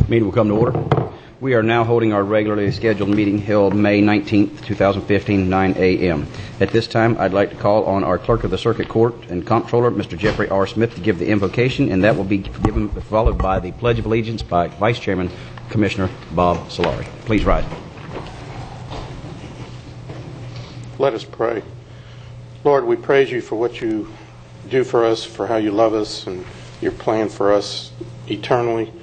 Meeting will come to order. We are now holding our regularly scheduled meeting held May 19th, 2015, 9 a.m. At this time, I'd like to call on our Clerk of the Circuit Court and Comptroller, Mr. Jeffrey R. Smith, to give the invocation, and that will be followed by the Pledge of Allegiance by Vice Chairman Commissioner Bob Solari. Please rise. Let us pray. Lord, we praise you for what you do for us, for how you love us, and your plan for us eternally.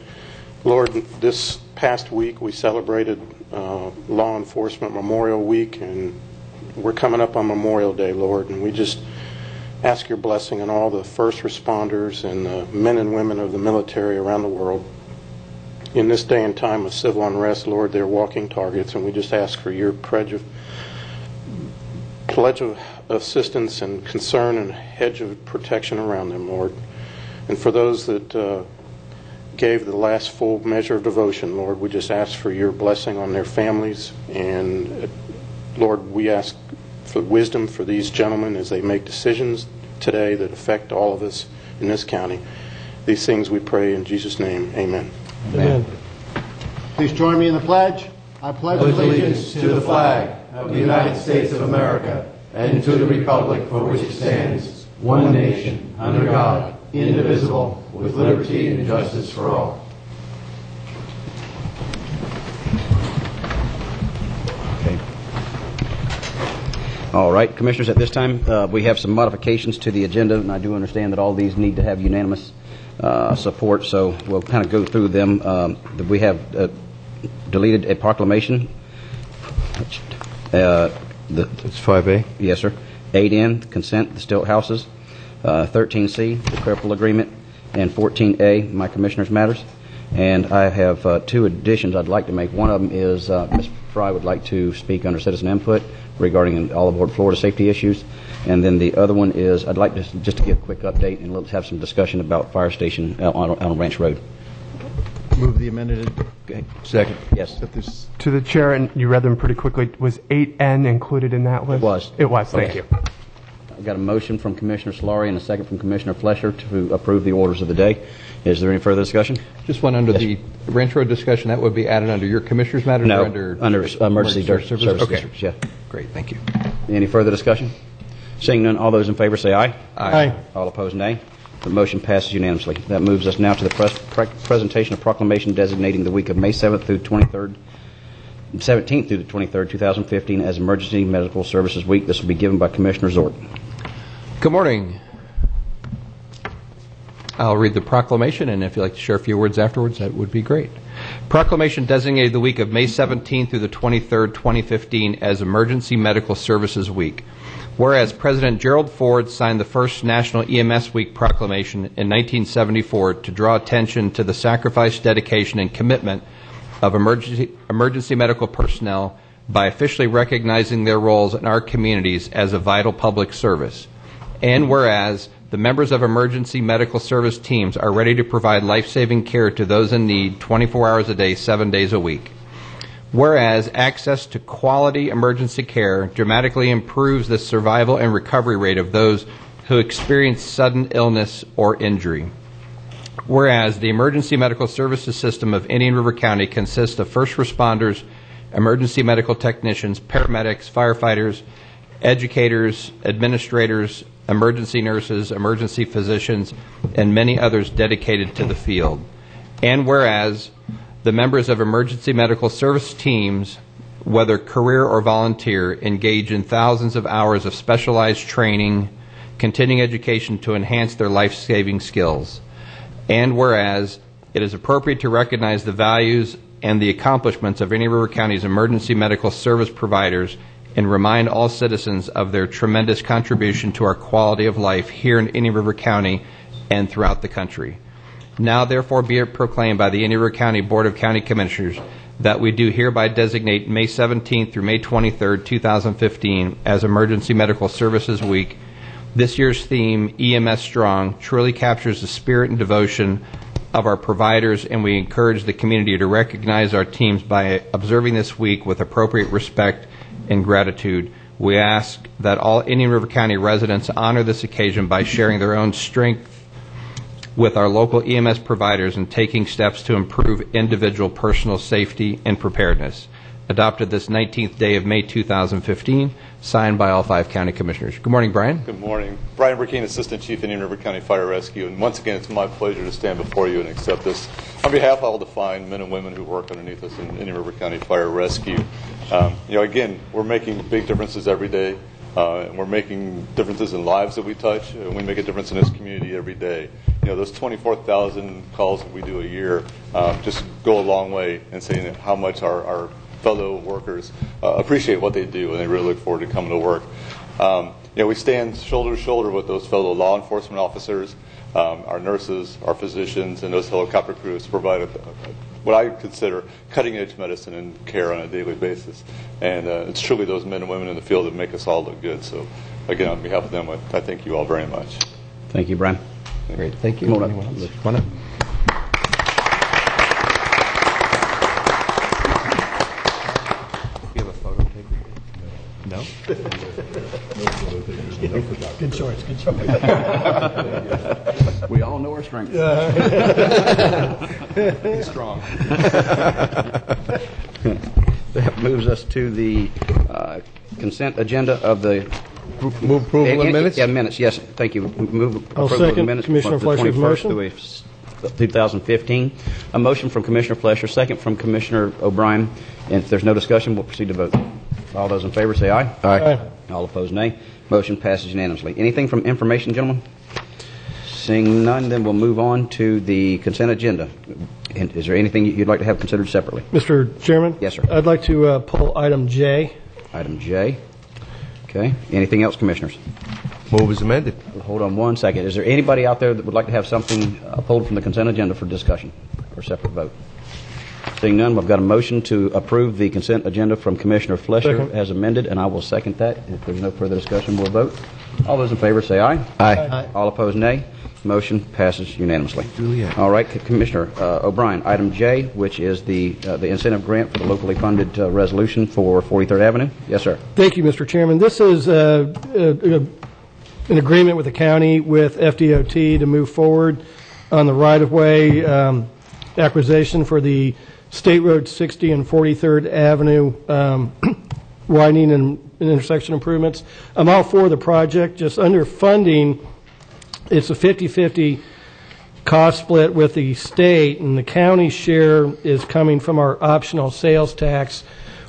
Lord, this past week we celebrated Law Enforcement Memorial Week, and we're coming up on Memorial Day, Lord, and we just ask your blessing on all the first responders and the men and women of the military around the world. In this day and time of civil unrest, Lord, they're walking targets, and we just ask for your pledge of assistance and concern and hedge of protection around them, Lord. And for those that gave the last full measure of devotion, Lord, we just ask for your blessing on their families. And Lord, we ask for wisdom for these gentlemen as they make decisions today that affect all of us in this county. These things we pray in Jesus' name. Amen. Amen. Please join me in the pledge. I pledge allegiance to the flag of the United States of America and to the republic for which it stands, one nation, under God, indivisible, with liberty and justice for all. Okay. All right, Commissioners, at this time we have some modifications to the agenda, and I do understand that all these need to have unanimous support, so we'll kind of go through them. We have deleted a proclamation. It's 5A? Yes, sir. 8N, consent, the stilt houses. 13C, the cripple agreement. And 14A, my commissioner's matters. And I have two additions I'd like to make. One of them is Ms. Fry would like to speak under citizen input regarding all aboard Florida safety issues. And then the other one is I'd like to just to give a quick update and let's have some discussion about fire station on Ranch Road. Move the amended. Okay. Second. Yes. To the chair, and you read them pretty quickly. Was 8N included in that list? It was. It was. Thank Okay. you. I've got a motion from Commissioner Solari and a second from Commissioner Flesher to approve the orders of the day. Is there any further discussion? Just one under the Ranch Road discussion. That would be added under your commissioner's matters? No, or under emergency service Okay. districts. Yeah. Great. Thank you. Any further discussion? Seeing none, all those in favor say aye. Aye. All opposed, nay. The motion passes unanimously. That moves us now to the presentation of proclamation designating the week of May 7th through 23rd, 17th through the 23rd, 2015 as Emergency Medical Services Week. This will be given by Commissioner Zort. Good morning. I'll read the proclamation, and if you'd like to share a few words afterwards, that would be great. Proclamation designated the week of May 17th through the 23rd, 2015 as Emergency Medical Services Week. Whereas President Gerald Ford signed the first National EMS Week proclamation in 1974 to draw attention to the sacrifice, dedication, and commitment of emergency medical personnel by officially recognizing their roles in our communities as a vital public service. And whereas the members of emergency medical service teams are ready to provide life-saving care to those in need 24 hours a day, 7 days a week. Whereas access to quality emergency care dramatically improves the survival and recovery rate of those who experience sudden illness or injury. Whereas the emergency medical services system of Indian River County consists of first responders, emergency medical technicians, paramedics, firefighters, educators, administrators, emergency nurses, emergency physicians, and many others dedicated to the field. And whereas the members of emergency medical service teams, whether career or volunteer, engage in thousands of hours of specialized training, continuing education to enhance their life-saving skills. And whereas it is appropriate to recognize the values and the accomplishments of Indian River County's emergency medical service providers and remind all citizens of their tremendous contribution to our quality of life here in Indian River County and throughout the country. Now, therefore, be it proclaimed by the Indian River County Board of County Commissioners that we do hereby designate May 17th through May 23rd, 2015 as Emergency Medical Services Week. This year's theme, EMS Strong, truly captures the spirit and devotion of our providers, and we encourage the community to recognize our teams by observing this week with appropriate respect and gratitude. We ask that all Indian River County residents honor this occasion by sharing their own strength with our local EMS providers and taking steps to improve individual personal safety and preparedness. Adopted this 19th day of May 2015, signed by all 5 county commissioners. Good morning, Brian. Good morning. Brian Burkeen, Assistant Chief, Indian River County Fire Rescue. And once again, it's my pleasure to stand before you and accept this on behalf of all the fine men and women who work underneath us in Indian River County Fire Rescue. Again, we're making big differences every day. And we're making differences in lives that we touch, and we make a difference in this community every day. Those 24,000 calls that we do a year just go a long way in saying how much our fellow workers appreciate what they do, and they really look forward to coming to work. We stand shoulder to shoulder with those fellow law enforcement officers, our nurses, our physicians, and those helicopter crews to provide what I consider cutting-edge medicine and care on a daily basis. And it's truly those men and women in the field that make us all look good. So, again, on behalf of them, I thank you all very much. Thank you, Brian. Great. Thank you. Hold on. Anyone else? Come on up. You have a photo taker? No? Good choice, good choice. We all know our strengths. He's strong. That moves us to the consent agenda of the... Move approval of minutes? Yeah, minutes, yes. Thank you. Move I'll approval of the second minutes Commissioner from the Flesher's 21st motion. to 2015. A motion from Commissioner Flesher, second from Commissioner O'Brien. And if there's no discussion, we'll proceed to vote. All those in favor say aye. Aye. All opposed, nay. Motion passes unanimously. Anything from information, gentlemen? Seeing none, then we'll move on to the consent agenda. And is there anything you'd like to have considered separately? Mr. Chairman? Yes, sir. I'd like to pull item J. Item J. Okay. Anything else, commissioners? Move as amended. Hold on one second. Is there anybody out there that would like to have something pulled from the consent agenda for discussion or separate vote? Seeing none, we've got a motion to approve the consent agenda from Commissioner Flesher Second. as amended, and I will second that. If there's no further discussion, we'll vote. All those in favor say aye. Aye. All opposed, nay. Motion passes unanimously. Juliet. All right, Commissioner O'Brien, item J, which is the incentive grant for the locally funded resolution for 43rd Avenue. Yes, sir. Thank you, Mr. Chairman. This is an agreement with the county with FDOT to move forward on the right-of-way acquisition for the State Road 60 and 43rd Avenue widening and intersection improvements. I'm all for the project. Just under funding, it's a 50-50 cost split with the state, and the county share is coming from our optional sales tax,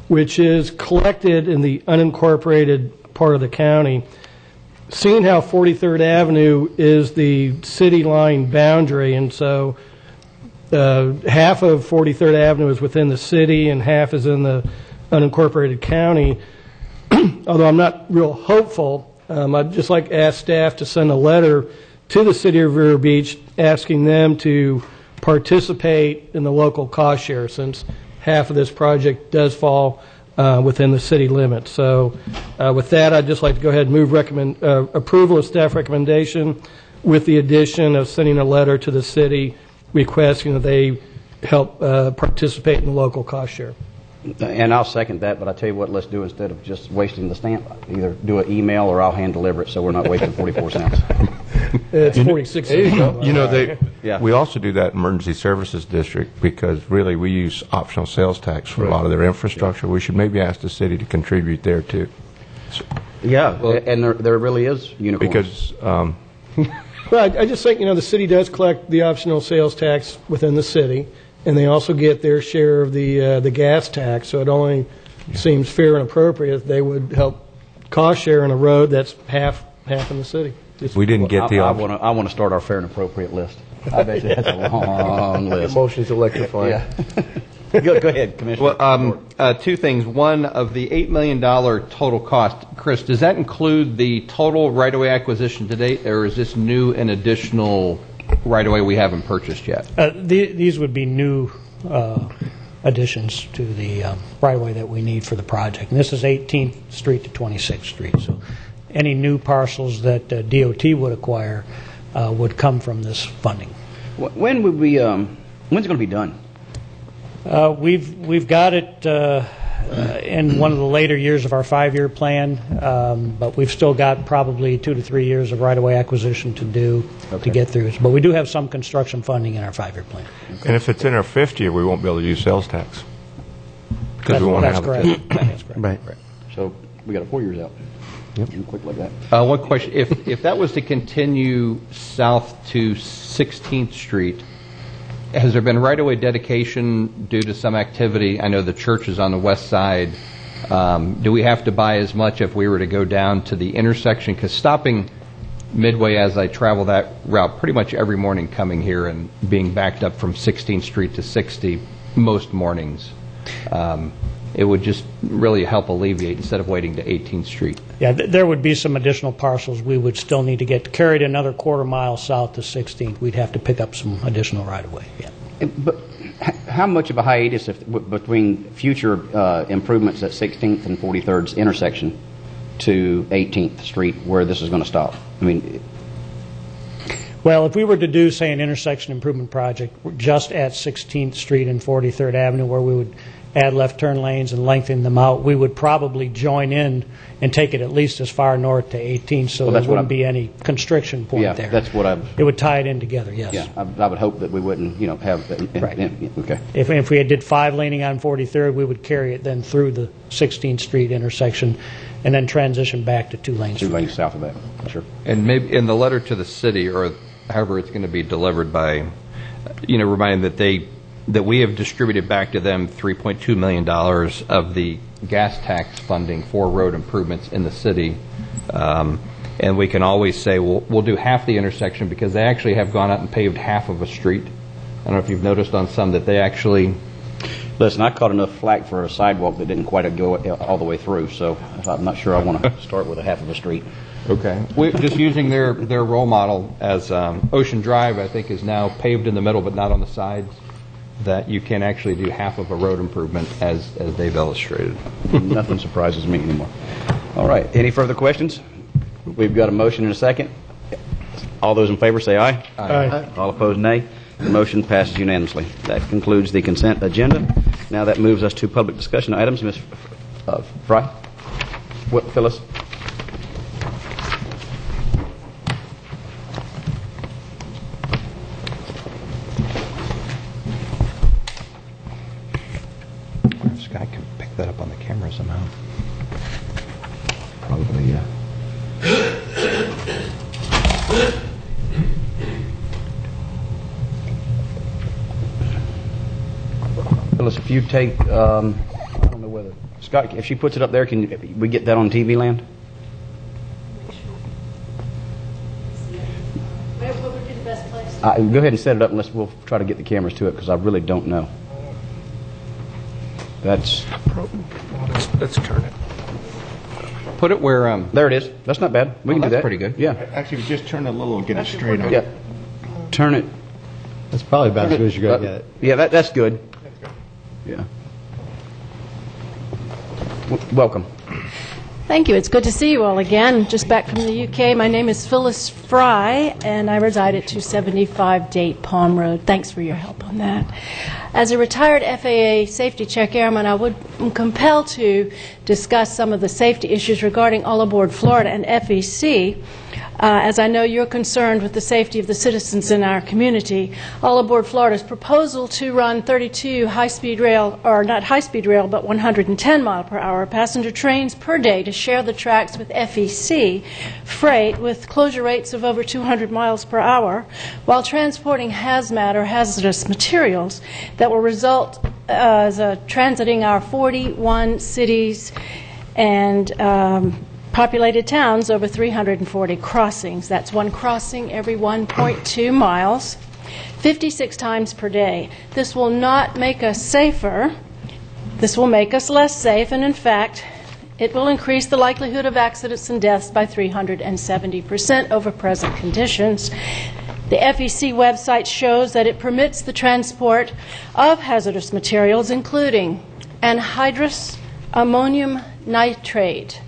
which is collected in the unincorporated part of the county. Seeing how 43rd Avenue is the city line boundary, and so half of 43rd Avenue is within the city and half is in the unincorporated county. Although I'm not real hopeful, I'd just like to ask staff to send a letter to the city of Vero Beach asking them to participate in the local cost share, since half of this project does fall within the city limits. So with that, I'd just like to go ahead and move approval of staff recommendation with the addition of sending a letter to the city requesting that they help participate in the local cost share. And I'll second that, but I tell you what, let's do instead of just wasting the stamp, either do an email or I'll hand deliver it so we're not wasting 44 cents. It's 46 cents. Yeah. We also do that in Emergency Services District because really we use optional sales tax for a lot of their infrastructure. We should maybe ask the city to contribute there too. Yeah, and there really is unicorns. Because Well, I just think, the city does collect the optional sales tax within the city, and they also get their share of the gas tax, so it only seems fair and appropriate if they would help cost share in a road that's half in the city. we didn't get the I want to start our fair and appropriate list. I bet you that's a long list. Motion's electrifying. Yeah. Go ahead, Commissioner. Well, two things. One, of the $8 million total cost, Chris, does that include the total right-of-way acquisition to date, or is this new and additional right-of-way we haven't purchased yet? These would be new additions to the right-of-way that we need for the project. And this is 18th Street to 26th Street. So any new parcels that DOT would acquire would come from this funding. When would we? When's it going to be done? We've got it in one of the later years of our 5-year plan, but we've still got probably 2 to 3 years of right-of-way acquisition to do to get through. But we do have some construction funding in our 5-year plan. And if it's in our 5th year, we won't be able to use sales tax. Because we won't That's have correct. it. That's correct. Right. So we got 4 years out. Yep. Quick like that. One question. If that was to continue south to 16th Street, has there been right-of-way dedication due to some activity? I know the church is on the west side. Do we have to buy as much if we were to go down to the intersection? Because stopping midway as I travel that route pretty much every morning coming here and being backed up from 16th Street to 60 most mornings, it would just really help alleviate instead of waiting to 18th Street. Yeah, there would be some additional parcels we would still need to get. Carried another quarter mile south to 16th, we'd have to pick up some additional right-of-way. Yeah. But how much of a hiatus between future improvements at 16th and 43rd's intersection to 18th Street where this is going to stop? I mean, Well, if we were to do, say, an intersection improvement project just at 16th Street and 43rd Avenue where we would add left turn lanes and lengthen them out, we would probably join in and take it at least as far north to 18th, so there wouldn't be any constriction point there. Yeah, that's what I'm... It would tie it in together, yes. Yeah, I would hope that we wouldn't, have... Right. Okay. If we did 5 laning on 43rd, we would carry it then through the 16th Street intersection and then transition back to 2 lanes. 2 lanes south of that, sure. And maybe in the letter to the city, or however it's going to be delivered by, reminding that we have distributed back to them $3.2 million of the gas tax funding for road improvements in the city. And we can always say, we'll do half the intersection because they actually have gone out and paved half of a street. I don't know if you've noticed on some that they actually... Listen, I caught enough flack for a sidewalk that didn't quite go all the way through, so I'm not sure I want to start with a half of a street. Okay. We're just using their role model as Ocean Drive, I think, is now paved in the middle but not on the sides, that you can actually do half of a road improvement as they've illustrated. Nothing surprises me anymore. All right. Any further questions? We've got a motion and a second. All those in favor say aye. Aye. All opposed, nay. The motion passes unanimously. That concludes the consent agenda. Now that moves us to public discussion items. Ms. Fry? Phyllis? Scott can pick that up on the camera somehow. Probably, yeah. Phyllis, if you take, I don't know whether, Scott, if she puts it up there, can we get that on TV land? What would be the best place? Go ahead and set it up unless we'll try to get the cameras to it because I really don't know. Let's turn it. Put it where... There it is. That's not bad. We can do that. That's pretty good. Yeah. Actually, just turn it a little and get it straight on. Yeah. Turn it. That's probably about as good as you're going to get. Yeah, that's good. Yeah. Welcome. Thank you. It's good to see you all again. Just back from the UK. My name is Phyllis Fry, and I reside at 275 Date Palm Road. Thanks for your help on that. As a retired FAA safety check airman, I'm compelled to discuss some of the safety issues regarding All Aboard Florida and FEC. As I know you're concerned with the safety of the citizens in our community, All Aboard Florida's proposal to run 32 high-speed rail, or not high-speed rail, but 110 mile per hour passenger trains per day to share the tracks with FEC freight with closure rates of over 200 miles per hour while transporting hazmat or hazardous materials that will result as transiting our 41 cities and populated towns over 340 crossings. That's one crossing every 1.2 miles, 56 times per day. This will not make us safer. This will make us less safe, and in fact, it will increase the likelihood of accidents and deaths by 370% over present conditions. The FEC website shows that it permits the transport of hazardous materials, including anhydrous ammonium nitrate,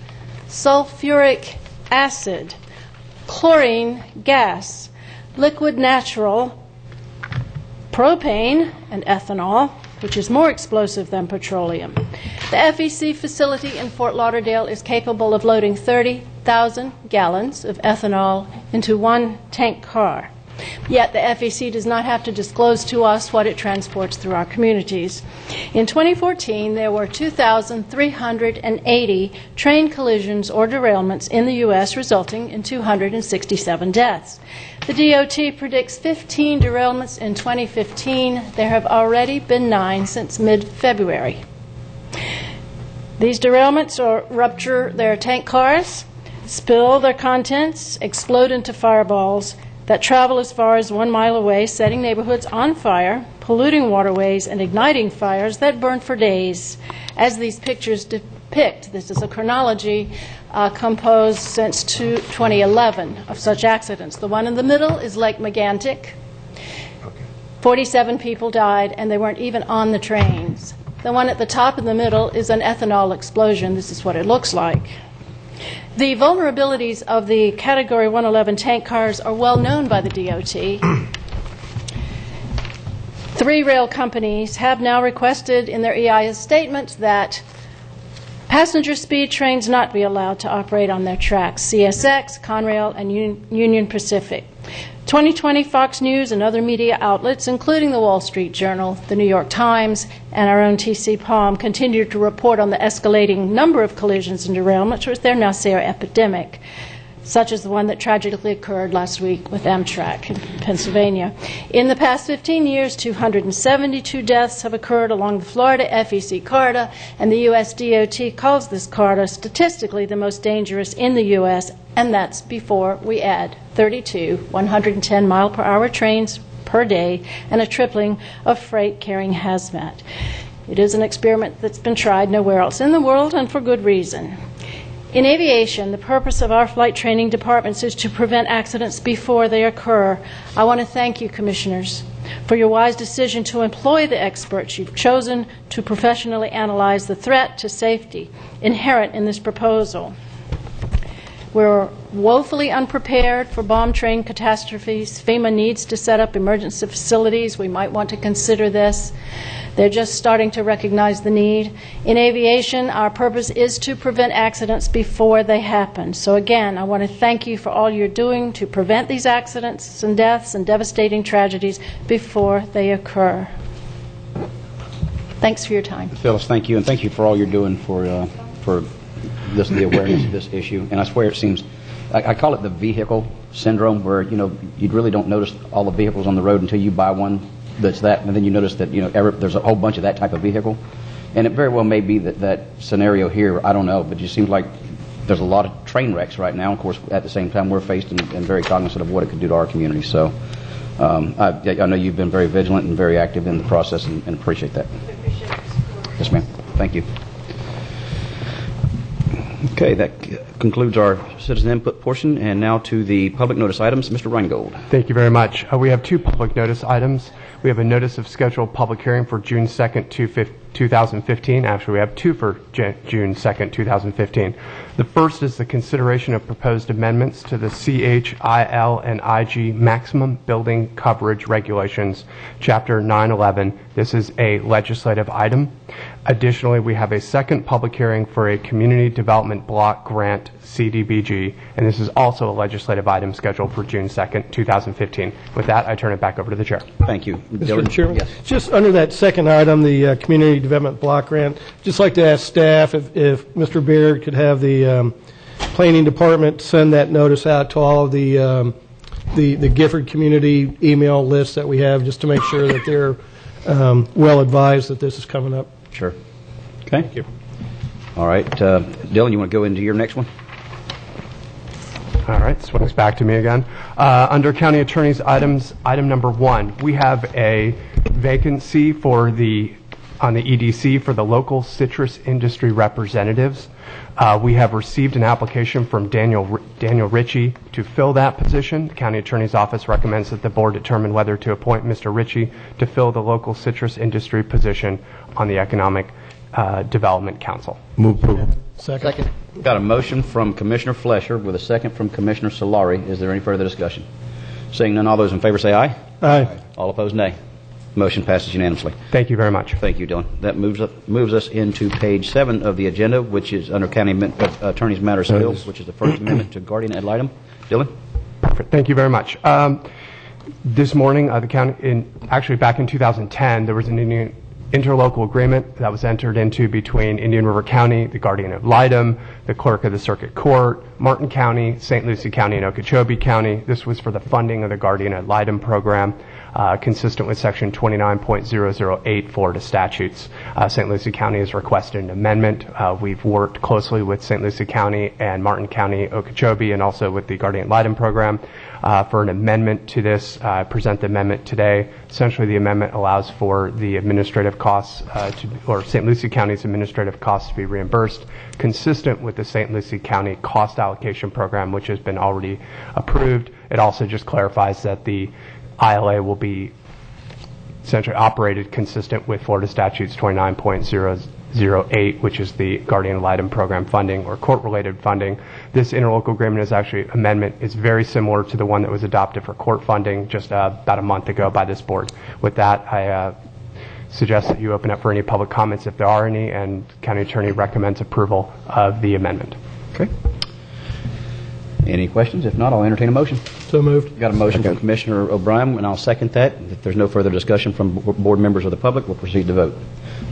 sulfuric acid, chlorine gas, liquid natural, propane and ethanol, which is more explosive than petroleum. The FEC facility in Fort Lauderdale is capable of loading 30,000 gallons of ethanol into one tank car. Yet the FEC does not have to disclose to us what it transports through our communities. In 2014, there were 2,380 train collisions or derailments in the U.S., resulting in 267 deaths. The DOT predicts 15 derailments in 2015. There have already been 9 since mid-February. These derailments rupture their tank cars, spill their contents, explode into fireballs that travel as far as 1 mile away, setting neighborhoods on fire, polluting waterways, and igniting fires that burn for days. As these pictures depict, this is a chronology composed since 2011 of such accidents. The one in the middle is Lake Megantic. 47 people died, and they weren't even on the trains. The one at the top in the middle is an ethanol explosion. This is what it looks like. The vulnerabilities of the Category 111 tank cars are well known by the DOT. 3 rail companies have now requested in their EIS statement that passenger speed trains not be allowed to operate on their tracks: CSX, Conrail, and Union Pacific. 2020 Fox News and other media outlets, including the Wall Street Journal, the New York Times, and our own TC Palm, continue to report on the escalating number of collisions and derailments, which they now say are epidemic, such as the one that tragically occurred last week with Amtrak in Pennsylvania. In the past 15 years, 272 deaths have occurred along the Florida FEC corridor, and the U.S. DOT calls this corridor statistically the most dangerous in the U.S., and that's before we add 32 110-mile-per-hour trains per day and a tripling of freight carrying hazmat. It is an experiment that's been tried nowhere else in the world, and for good reason. In aviation, the purpose of our flight training departments is to prevent accidents before they occur. I want to thank you, Commissioners, for your wise decision to employ the experts you've chosen to professionally analyze the threat to safety inherent in this proposal. We're woefully unprepared for bomb train catastrophes. FEMA needs to set up emergency facilities. We might want to consider this. They're just starting to recognize the need. In aviation, our purpose is to prevent accidents before they happen. So again, I want to thank you for all you're doing to prevent these accidents and deaths and devastating tragedies before they occur. Thanks for your time. Phyllis, thank you, and thank you for all you're doing for the awareness of this issue. And I swear it seems, I call it the vehicle syndrome, where you really don't notice all the vehicles on the road until you buy one that's that, and then you notice that there's a whole bunch of that type of vehicle, and it very well may be that scenario here. I don't know, but it just seems like there's a lot of train wrecks right now. Of course, at the same time, we're faced and very cognizant of what it could do to our community. So I know you've been very vigilant and very active in the process, and appreciate that. Yes, ma'am. Thank you. Okay, that concludes our citizen input portion, and now to the public notice items. Mr. Reingold. Thank you very much. We have 2 public notice items. We have a notice of scheduled public hearing for June 2nd, 2015. Actually, we have 2 for June 2nd, 2015. The first is the consideration of proposed amendments to the CHIL and IG Maximum Building Coverage Regulations, Chapter 911. This is a legislative item. Additionally, we have a second public hearing for a Community Development Block Grant, CDBG, and this is also a legislative item scheduled for June 2nd, 2015. With that, I turn it back over to the Chair. Thank you. Mr. Chairman, yes. Just under that second item, the Community Development Block Grant, just like to ask staff if Mr. Beard could have the planning department send that notice out to all of the Gifford community email lists that we have, just to make sure that they're well advised that this is coming up. Sure. Okay. Thank you. All right. Dylan, you want to go into your next one? All right, swings back to me again. Under County Attorney's items, item number 1, we have a vacancy on the EDC for the local citrus industry representatives. We have received an application from Daniel Ritchie to fill that position. The County Attorney's Office recommends that the board determine whether to appoint Mr. Ritchie to fill the local citrus industry position on the Economic Development Council. Move approval. Second. Got a motion from Commissioner Flesher with a second from Commissioner Solari. Is there any further discussion? Seeing none, all those in favor say aye. Aye. All opposed, nay. Motion passes unanimously. Thank you very much. Thank you, Dylan. That moves us into page 7 of the agenda, which is under County Attorney's Matters Bills, which is the First Amendment to guardian ad litem. Dylan? Perfect. Thank you very much. This morning, the county, actually back in 2010, there was an interlocal agreement that was entered into between Indian River County, the guardian ad litem, the clerk of the circuit court, Martin County, St. Lucie County, and Okeechobee County. This was for the funding of the guardian ad litem program, consistent with Section 29.008 Florida statutes. St. Lucie County has requested an amendment. We've worked closely with St. Lucie County and Martin County, Okeechobee, and also with the guardian ad litem program for an amendment to this. I present the amendment today. Essentially, the amendment allows for the administrative costs, or St. Lucie County's administrative costs to be reimbursed, consistent with the St. Lucie County cost allocation program, which has been already approved. It also just clarifies that the ILA will be essentially operated consistent with Florida statutes 29.008, which is the guardian ad litem program funding or court-related funding. This interlocal agreement is actually amendment is very similar to the one that was adopted for court funding just about a month ago by this board. With that, I suggest that you open up for any public comments if there are any, and County Attorney recommends approval of the amendment. Okay. Any questions? If not, I'll entertain a motion. So moved. Got a motion from Commissioner O'Brien, and I'll second that. If there's no further discussion from board members or the public, we'll proceed to vote.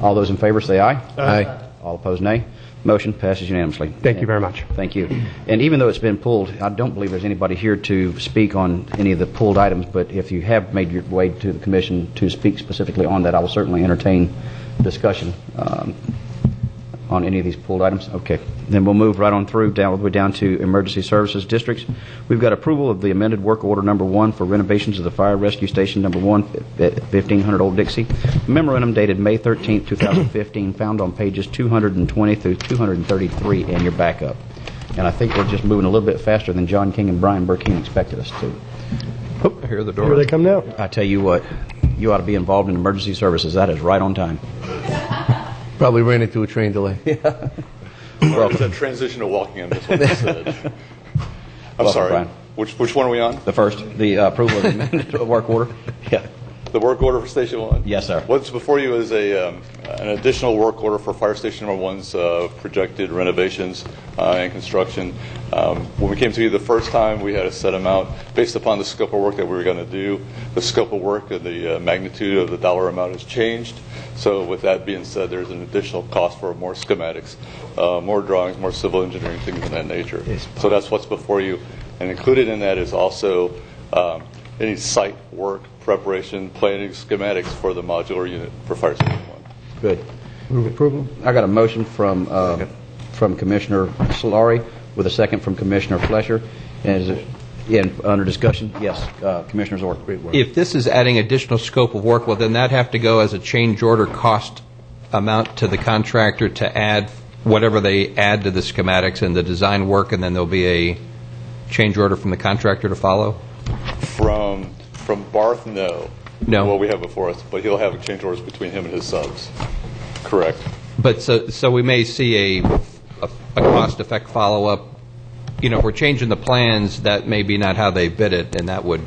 All those in favor say aye. Aye. All opposed, nay. Motion passes unanimously. Thank you very much. Thank you. And even though it's been pulled, I don't believe there's anybody here to speak on any of the pulled items, but if you have made your way to the commission to speak specifically on that, I will certainly entertain discussion on any of these pulled items. Okay. Then we'll move right on through, all the way down to emergency services districts. We've got approval of the amended work order number 1 for renovations of the fire rescue station number 1 at 1500 Old Dixie. Memorandum dated May 13, 2015, found on pages 220 through 233 in your backup. And I think we're just moving a little bit faster than John King and Brian Burkeen expected us to. Oh, I hear the door. Here they come now. I tell you what, you ought to be involved in emergency services. That is right on time. Probably ran into a train delay. Well, it's a transition to walking on this one instead. I'm Welcome, sorry. Brian. Which one are we on? The first, the approval of the amended work order. Yeah. The work order for Station 1? Yes, sir. What's before you is an additional work order for Fire Station number 1's projected renovations and construction. When we came to you the first time, we had a set amount based upon the scope of work that we were going to do. The scope of work and the magnitude of the dollar amount has changed. So with that being said, there's an additional cost for more schematics, more drawings, more civil engineering, things of that nature. So that's what's before you. And included in that is also any site work, preparation, planning, schematics for the modular unit for Fire Station 1. Good. Move approval. I got a motion from Commissioner Solari with a second from Commissioner Flesher. And is it under discussion? Yes, Commissioner Zork. If this is adding additional scope of work, well, then that'd have to go as a change order cost amount to the contractor to add whatever they add to the schematics and the design work, and then there'll be a change order from the contractor to follow? From Barth, no. No. What we have before us, but he'll have change orders between him and his subs. Correct. But so we may see a cost effect follow up. You know, if we're changing the plans, that may be not how they bid it, and that would.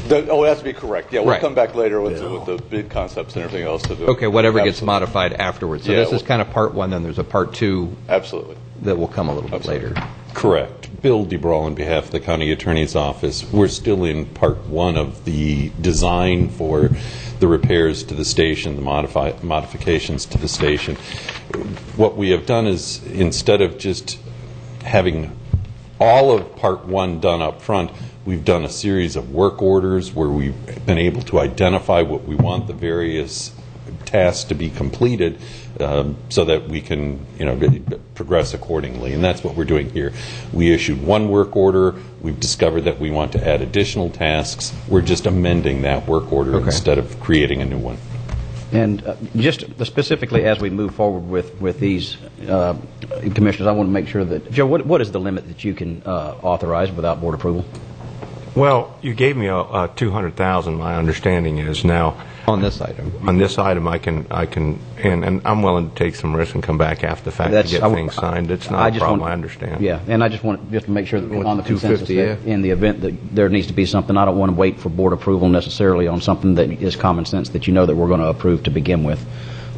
It has to be correct. Yeah, we'll Right. come back later with the bid concepts and everything else. Okay, whatever gets Absolutely. modified afterwards. So Yeah, this is kind of part 1, then there's a part 2 Absolutely. that will come a little bit Absolutely. later. Correct. Bill DeBrawl on behalf of the County Attorney's Office. We're still in part 1 of the design for the repairs to the station, the modifications to the station. What we have done is, instead of just having all of part 1 done up front, we've done a series of work orders where we've been able to identify what we want the various tasks to be completed, so that we can, progress accordingly. And that's what we're doing here. We issued one work order. We've discovered that we want to add additional tasks. We're just amending that work order instead of creating a new one. And just specifically as we move forward with these commissioners, I want to make sure that, Joe, what is the limit that you can authorize without board approval? Well, you gave me a 200,000. My understanding is now On this item. on this item I can and I'm willing to take some risk and come back after the fact to get things signed. It's not a problem. I understand. Yeah, and I just want to make sure that we're on the consensus 250, that in the event that there needs to be something, I don't want to wait for board approval necessarily on something that is common sense that you know that we're going to approve to begin with.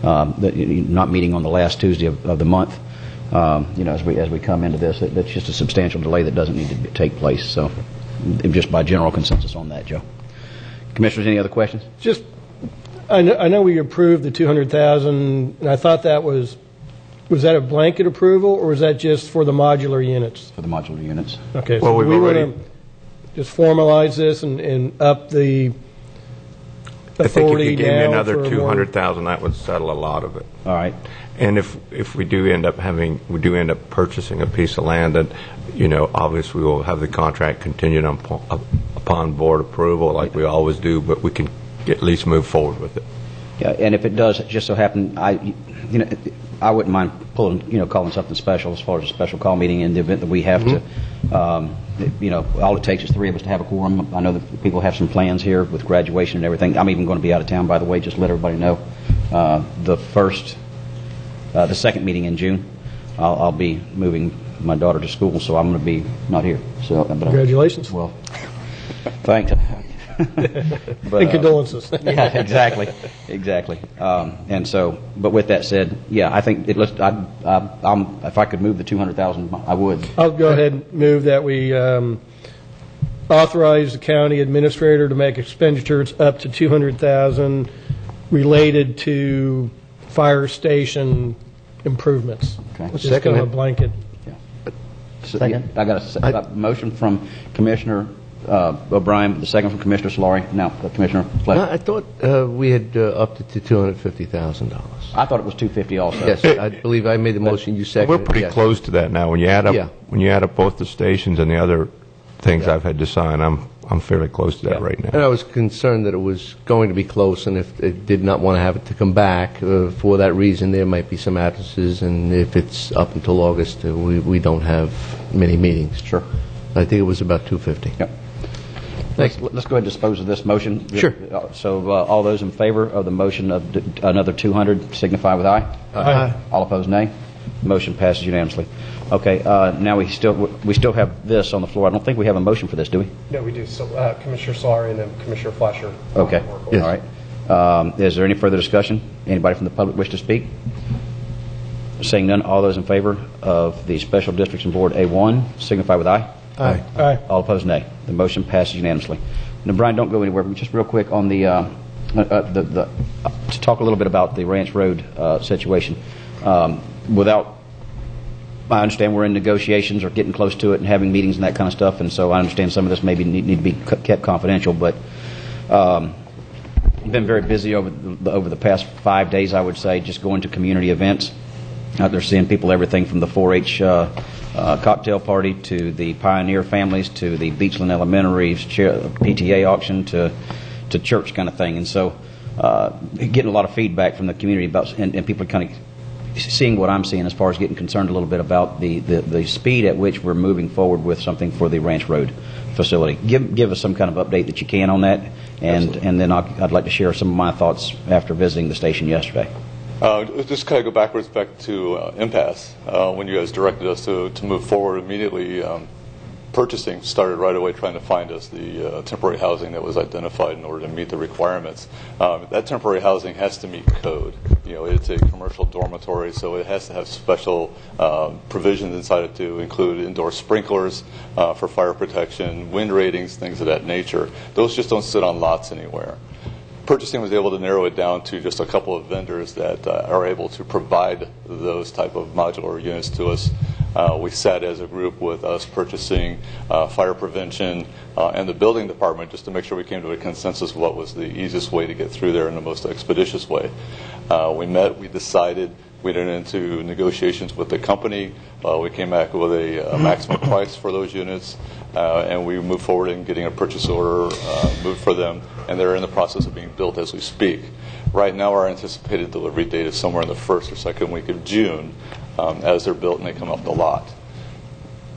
That you're not meeting on the last Tuesday of the month. As we come into this, that's just a substantial delay that doesn't need to take place. So, just by general consensus on that, Joe. Commissioners, any other questions? Just, I know we approved the 200,000, and I thought that was that a blanket approval, or was that just for the modular units? For the modular units. Okay, Well, so we've we want already- to just formalize this and up the I think if authority you gave me now another for more- 200,000, that would settle a lot of it. All right. And if we do end up purchasing a piece of land, then obviously we'll have the contract contingent upon board approval, like we always do. But we can at least move forward with it. Yeah, and if it does just so happen, I wouldn't mind calling something special as far as a special call meeting in the event that we have to. All it takes is three of us to have a quorum. I know that people have some plans here with graduation and everything. I'm even going to be out of town, by the way, just to let everybody know. The second meeting in June, I'll be moving my daughter to school, so I'm going to be not here. So, Congratulations. Well, thanks. And condolences. Yeah, exactly. But with that said, yeah, I think if I could move the 200,000, I would. I'll go ahead and move that we authorize the county administrator to make expenditures up to 200,000 related to fire station improvements. Okay. Which is kind of a blanket. Second. I got a motion from Commissioner O'Brien, the second from Commissioner Solari. Now, Commissioner Fletcher. I thought we had upped it to $250,000. I thought it was 250 also. Yes, I believe I made the motion. You seconded. We're pretty close to that now. When you add up both the stations and the other things I've had to sign, I'm fairly close to that right now. And I was concerned that it was going to be close, and if they did not want to have it to come back for that reason, there might be some absences, and if it's up until August, we don't have many meetings. Sure. I think it was about 250. Yep. Let's go ahead and dispose of this motion. Sure. So all those in favor of the motion of another 200 signify with aye. Aye. All opposed, nay. Motion passes unanimously. Okay, now we still have this on the floor. I don't think we have a motion for this, do we? No, we do. So Commissioner Solari and then Commissioner Fleischer. Okay. All right. Is there any further discussion? Anybody from the public wish to speak? Seeing none, all those in favor of the Special Districts and Board A1 signify with aye. Aye. Aye. All opposed, nay. The motion passes unanimously. Now, Brian, don't go anywhere. Just real quick on to talk a little bit about the Ranch Road situation. I understand we're in negotiations or getting close to it and having meetings and that kind of stuff, and so I understand some of this maybe need to be kept confidential, but been very busy over the past 5 days, I would say, just going to community events. Out there seeing people, everything from the 4-H cocktail party to the Pioneer families to the Beachland Elementary PTA auction to church kind of thing. And so getting a lot of feedback from the community about, and people are kind of seeing what I'm seeing as far as getting concerned a little bit about the speed at which we're moving forward with something for the Ranch Road facility. Give us some kind of update that you can on that, and then I'd like to share some of my thoughts after visiting the station yesterday. Just kind of go backwards back to impasse. When you guys directed us to move forward immediately, purchasing started right away trying to find us the temporary housing that was identified in order to meet the requirements. That temporary housing has to meet code. It's a commercial dormitory, so it has to have special provisions inside it to include indoor sprinklers for fire protection, wind ratings, things of that nature. Those just don't sit on lots anywhere. Purchasing was able to narrow it down to just a couple of vendors that are able to provide those type of modular units to us. We sat as a group with us purchasing, fire prevention, and the building department just to make sure we came to a consensus of what was the easiest way to get through there in the most expeditious way. We met, we decided, we entered into negotiations with the company. We came back with a maximum price for those units, and we moved forward in getting a purchase order moved for them, and they're in the process of being built as we speak. Right now, our anticipated delivery date is somewhere in the first or second week of June as they're built and they come off the lot.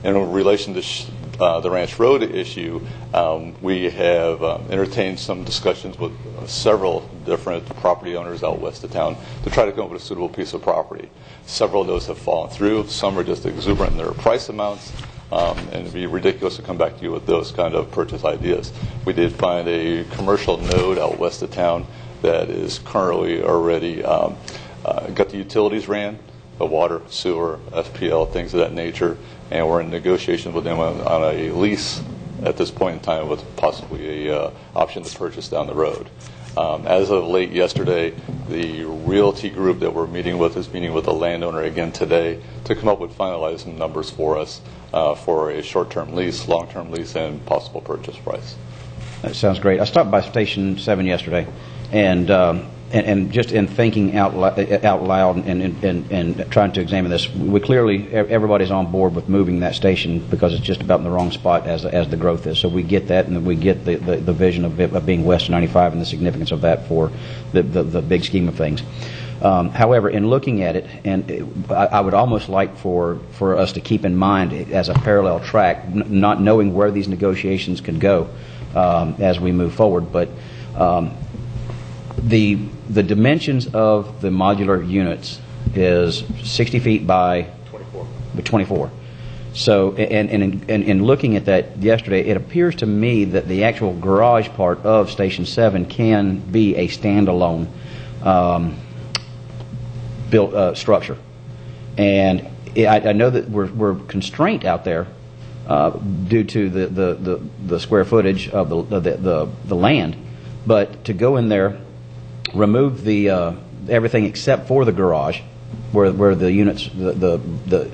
In relation to the Ranch Road issue, we have entertained some discussions with several different property owners out west of town to try to come up with a suitable piece of property. Several of those have fallen through. Some are just exuberant in their price amounts. And it'd be ridiculous to come back to you with those kind of purchase ideas. We did find a commercial node out west of town that is currently already got the utilities ran, the water, sewer, FPL, things of that nature, and we're in negotiations with them on a lease at this point in time with possibly a option to purchase down the road. As of late yesterday, the realty group that we're meeting with is meeting with the landowner again today to come up with finalizing numbers for us for a short-term lease, long-term lease, and possible purchase price. That sounds great. I stopped by Station 7 yesterday, and just in thinking out loud and trying to examine this, we clearly, everybody's on board with moving that station because it's just about in the wrong spot as the growth is. So we get that, and we get the vision of being west of 95 and the significance of that for the big scheme of things. However, in looking at it, and I would almost like for us to keep in mind as a parallel track, not knowing where these negotiations can go as we move forward, but the dimensions of the modular units is 60 feet by 24. So, and in looking at that yesterday, it appears to me that the actual garage part of Station 7 can be a standalone built structure. And I know that we're constrained out there due to the square footage of the land, but to go in there, remove the everything except for the garage, where the units, the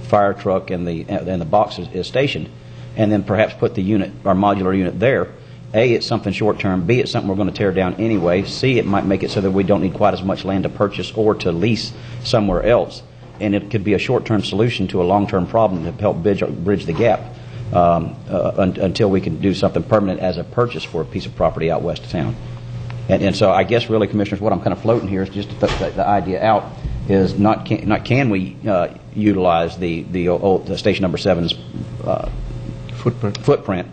fire truck and the box is stationed, and then perhaps put the unit, our modular unit there. A, it's something short term. B, it's something we're going to tear down anyway. C, it might make it so that we don't need quite as much land to purchase or to lease somewhere else, and it could be a short term solution to a long term problem to help bridge the gap until we can do something permanent as a purchase for a piece of property out west of town. And so I guess really, Commissioners, what I'm kind of floating here is just the idea out is not can we utilize the old Station Number 7's footprint,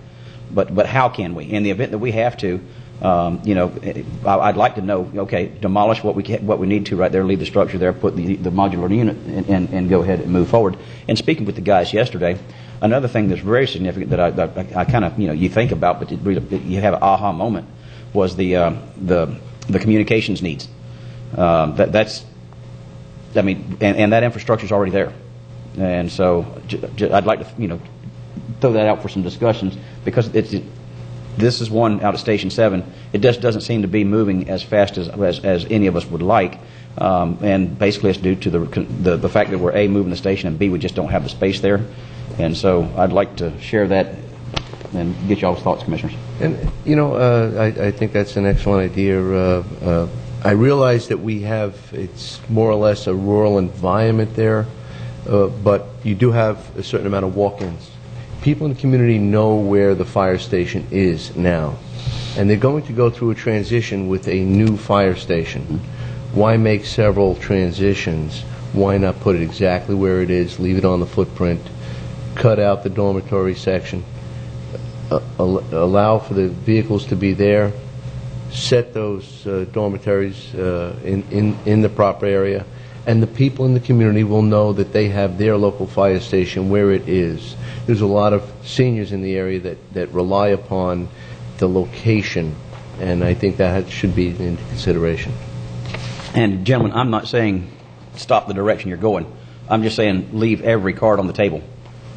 but how can we? In the event that we have to, I'd like to know. Okay, demolish what we need to right there, leave the structure there, put the modular unit, and go ahead and move forward. And speaking with the guys yesterday, another thing that's very significant that I kind of you think about, but you have an aha moment, was the communications needs. That's and that infrastructure is already there, and so I'd like to throw that out for some discussions, because this is one out of Station 7. It just doesn't seem to be moving as fast as any of us would like, and basically it's due to the fact that we're A, moving the station, and B, we just don't have the space there. And so I'd like to share that and get y'all's thoughts, Commissioners. And I think that's an excellent idea. I realize that it's more or less a rural environment there, but you do have a certain amount of walk-ins. People in the community know where the fire station is now, and they're going to go through a transition with a new fire station. Why make several transitions? Why not put it exactly where it is, leave it on the footprint, cut out the dormitory section, allow for the vehicles to be there, set those dormitories in the proper area, and the people in the community will know that they have their local fire station where it is. There's a lot of seniors in the area that rely upon the location, and I think that should be into consideration. And gentlemen, I'm not saying stop the direction you're going. I'm just saying leave every card on the table.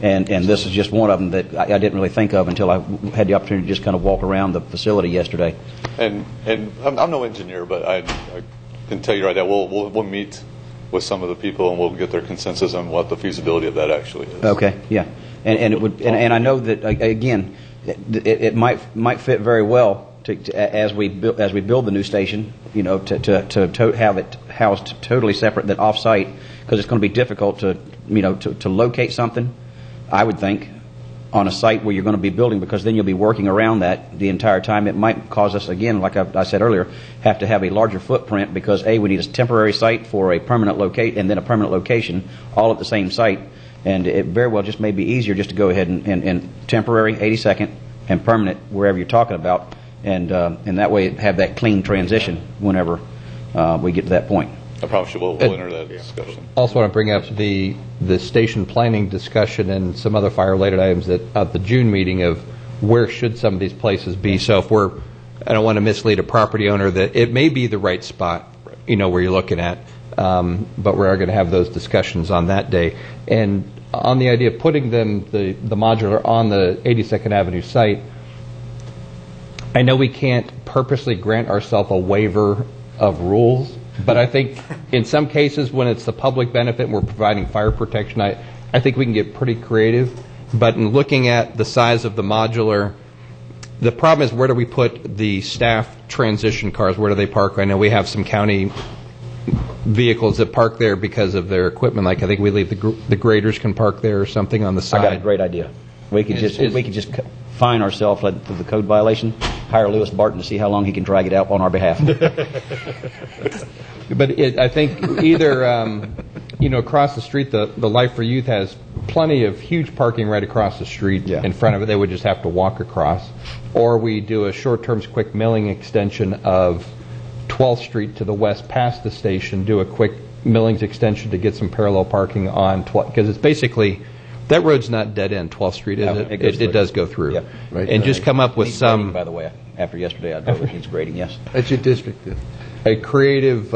And this is just one of them that I didn't really think of until I had the opportunity to just kind of walk around the facility yesterday. And I'm no engineer, but I can tell you right now, we'll meet with some of the people and we'll get their consensus on what the feasibility of that actually is. Okay, yeah, and it would, and I know that again, it might fit very well as we build the new station, to have it housed totally separate than off-site, because it's going to be difficult to locate something, I would think, on a site where you're going to be building, because then you'll be working around that the entire time. It might cause us, again, like I said earlier, have to have a larger footprint, because A, we need a temporary site for a permanent locate, and then a permanent location all at the same site. And it very well just may be easier just to go ahead and temporary, 82nd, and permanent wherever you're talking about, and that way have that clean transition whenever we get to that point. I promise you we'll enter that discussion. Also want to bring up the station planning discussion and some other fire-related items at the June meeting of where should some of these places be. So if I don't want to mislead a property owner that it may be the right spot, where you're looking at, but we are going to have those discussions on that day. And on the idea of putting the modular on the 82nd Avenue site, I know we can't purposely grant ourselves a waiver of rules, but I think in some cases when it's the public benefit and we're providing fire protection, I think we can get pretty creative. But in looking at the size of the modular, the problem is where do we put the staff transition cars? Where do they park? I know we have some county vehicles that park there because of their equipment. Like I think we leave the graders can park there or something on the side. I got a great idea. We could just fine ourselves for the code violation, hire Lewis Barton to see how long he can drag it out on our behalf. But I think either across the street, the Life for Youth has plenty of huge parking right across the street in front of it. They would just have to walk across. Or we do a short-term quick milling extension of 12th Street to the west past the station, do a quick millings extension to get some parallel parking on 12th, because it's basically, that road's not dead end, 12th Street, is it? It does go through. Yep. Right. And just come up with some... Grading, by the way, after yesterday, I know it needs grading, yes. That's your district. A creative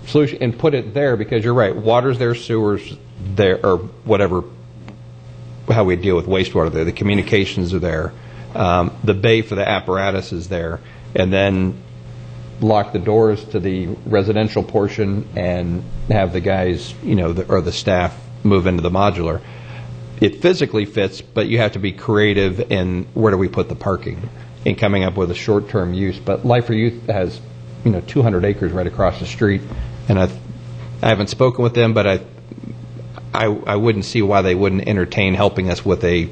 solution and put it there, because you're right, water's there, sewer's there, or whatever, how we deal with wastewater there, the communications are there, the bay for the apparatus is there, and then lock the doors to the residential portion and have the guys, or the staff move into the modular. It physically fits, but you have to be creative in where do we put the parking and coming up with a short-term use. But Life for Youth has 200 acres right across the street, and I haven't spoken with them, but I wouldn't see why they wouldn't entertain helping us with a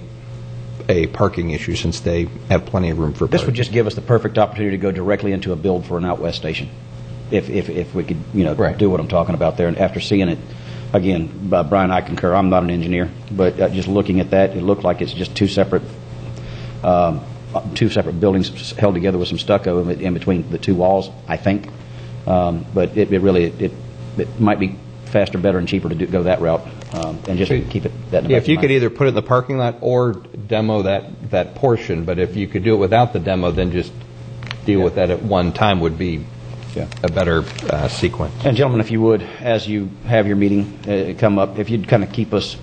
parking issue, since they have plenty of room for parking. This would just give us the perfect opportunity to go directly into a build for an out west station, if we could do what I'm talking about there. And after seeing it again, Brian, I concur. I'm not an engineer, but just looking at that, it looked like it's just two separate buildings held together with some stucco in between the two walls, I think. But it really might be faster, better, and cheaper to go that route, and just keep it that. If you could either put it in the parking lot or demo that portion, but if you could do it without the demo, then just deal with that at one time would be a better sequence. And gentlemen, if you would, as you have your meeting come up, if you'd kind of keep us,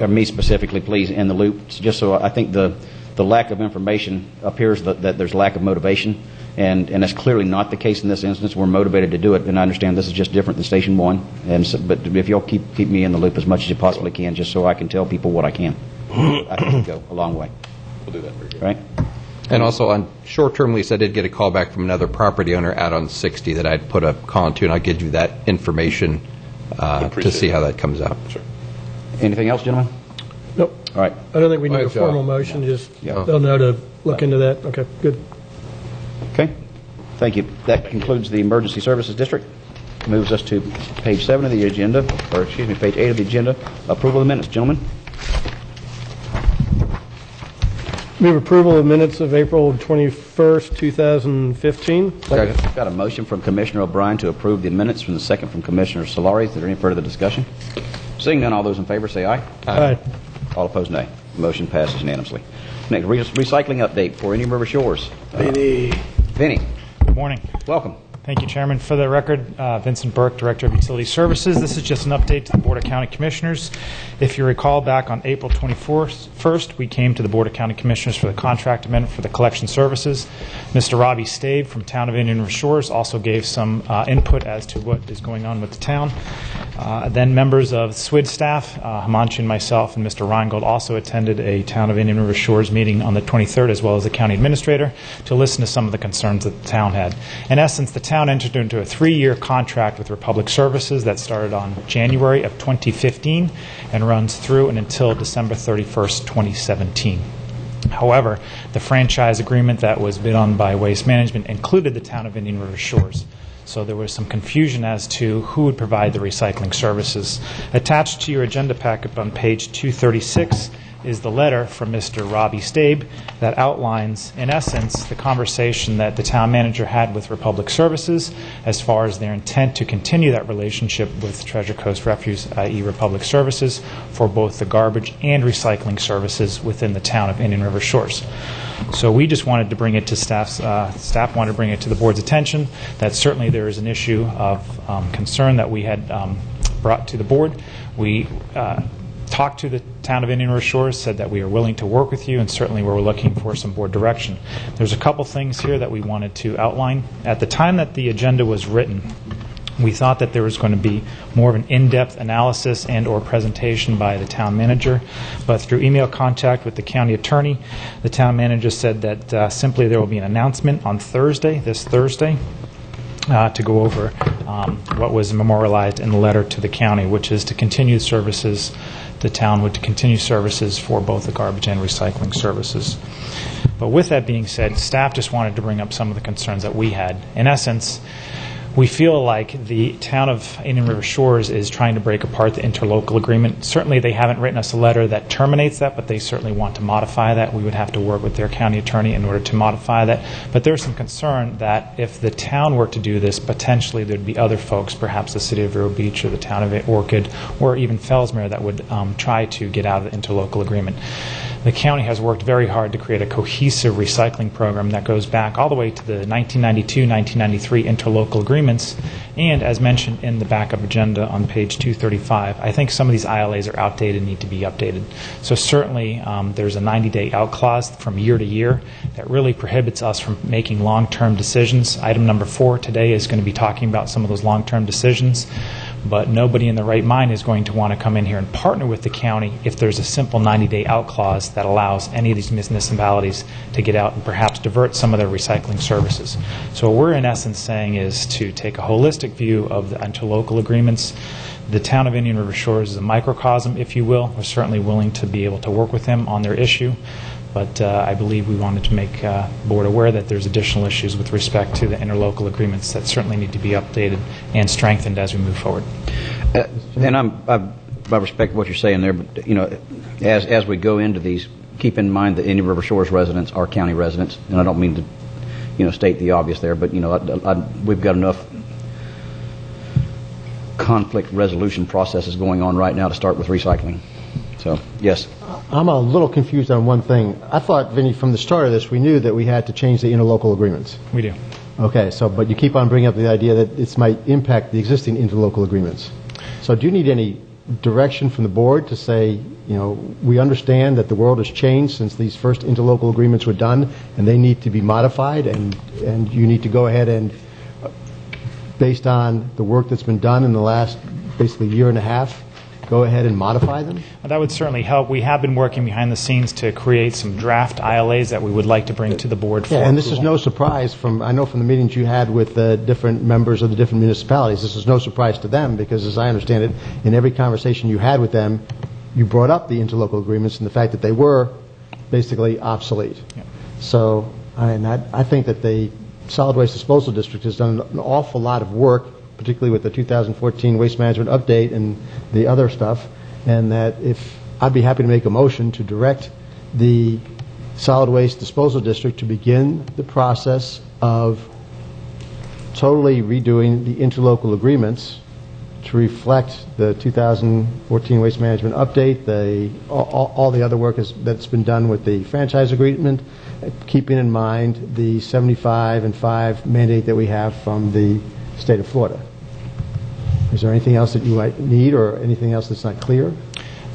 or me specifically, please, in the loop, just so I think the lack of information appears that there's lack of motivation, and that's clearly not the case in this instance. We're motivated to do it, and I understand this is just different than Station 1. And so, but if you'll keep me in the loop as much as you possibly can, just so I can tell people what I can, I think it'll go a long way. We'll do that for you. Right? And also on short-term lease, I did get a call back from another property owner out on 60 that I'd put a call into, and I'll give you that information to see how that comes out. Sure. Anything else, gentlemen? Nope. All right. I don't think we need a Nice job. formal motion, just they'll know to look into that. Okay, good. Okay. Thank you. That concludes the Emergency Services District. Moves us to page 7 of the agenda, or excuse me, page 8 of the agenda. Approval of the minutes, gentlemen. Move approval of minutes of April 21st, 2015. Got a motion from Commissioner O'Brien to approve the minutes, from the second from Commissioner Solari. Is there any further discussion? Seeing none, all those in favor say aye. Aye. All opposed, nay. Motion passes unanimously. Next, recycling update for Indian River Shores. Vinny, Good morning. welcome. Thank you, Chairman. For the record, Vincent Burke, Director of Utility Services. This is just an update to the Board of County Commissioners. If you recall, back on April 21st, we came to the Board of County Commissioners for the contract amendment for the collection services. Mr. Robbie Stave from Town of Indian River Shores also gave some input as to what is going on with the town. Then members of SWID staff, Himanshu and myself, and Mr. Reingold also attended a Town of Indian River Shores meeting on the 23rd, as well as the county administrator, to listen to some of the concerns that the town had. In essence, the town entered into a 3-year contract with Republic Services that started on January of 2015 and runs through and until December 31st, 2017. However, the franchise agreement that was bid on by Waste Management included the Town of Indian River Shores. So there was some confusion as to who would provide the recycling services. Attached to your agenda packet on page 236 is the letter from Mr. Robbie Stabe that outlines, in essence, the conversation that the town manager had with Republic Services as far as their intent to continue that relationship with Treasure Coast Refuse, i.e. Republic Services, for both the garbage and recycling services within the town of Indian River Shores. So we just wanted to bring it to staff wanted to bring it to the board's attention that certainly there is an issue of concern that we had brought to the board. We talked to the town of Indian River Shores, said that we are willing to work with you, and certainly we're looking for some board direction. There's a couple things here that we wanted to outline. At the time that the agenda was written, we thought that there was going to be more of an in-depth analysis and or presentation by the town manager, but through email contact with the county attorney, the town manager said that simply there will be an announcement on Thursday, this Thursday, to go over what was memorialized in the letter to the county, which is to continue services. The town would continue services for both the garbage and recycling services. But with that being said, staff just wanted to bring up some of the concerns that we had. In essence, we feel like the town of Indian River Shores is trying to break apart the interlocal agreement. Certainly they haven't written us a letter that terminates that, but they certainly want to modify that. We would have to work with their county attorney in order to modify that. But there's some concern that if the town were to do this, potentially there'd be other folks, perhaps the city of Vero Beach or the town of Orchid or even Fellsmere, that would try to get out of the interlocal agreement. The county has worked very hard to create a cohesive recycling program that goes back all the way to the 1992-1993 interlocal agreements. And as mentioned in the backup agenda on page 235, I think some of these ILAs are outdated and need to be updated. So certainly there's a 90-day out clause from year to year that really prohibits us from making long-term decisions. Item number 4 today is going to be talking about some of those long-term decisions. But nobody in their right mind is going to want to come in here and partner with the county if there's a simple 90-day out clause that allows any of these municipalities to get out and perhaps divert some of their recycling services. So what we're in essence saying is to take a holistic view of the interlocal agreements. The town of Indian River Shores is a microcosm, if you will. We're certainly willing to be able to work with them on their issue. But I believe we wanted to make the board aware that there's additional issues with respect to the interlocal agreements that certainly need to be updated and strengthened as we move forward. And I respect what you're saying there, but as we go into these, keep in mind that Indian River Shores residents are county residents, and I don't mean to state the obvious there, but we've got enough conflict resolution processes going on right now to start with recycling. So, yes. I'm a little confused on one thing. I thought, Vinny, from the start of this, we knew that we had to change the interlocal agreements. We do. Okay, but you keep on bringing up the idea that this might impact the existing interlocal agreements. So do you need any direction from the board to say, we understand that the world has changed since these first interlocal agreements were done, and they need to be modified, and you need to go ahead and, based on the work that's been done in the last basically year and a half, go ahead and modify them? That would certainly help. We have been working behind the scenes to create some draft ILAs that we would like to bring to the board for and this approval. is no surprise I know from the meetings you had with different members of the different municipalities, this is no surprise to them because, as I understand it, in every conversation you had with them, you brought up the interlocal agreements and the fact that they were basically obsolete. Yeah. So I think that the Solid Waste Disposal District has done an awful lot of work, particularly with the 2014 Waste Management Update and the other stuff, and that if I'd be happy to make a motion to direct the Solid Waste Disposal District to begin the process of totally redoing the interlocal agreements to reflect the 2014 Waste Management Update, all the other work that's been done with the franchise agreement, keeping in mind the 75 and 5 mandate that we have from the state of Florida. Is there anything else that you might need or anything else that's not clear?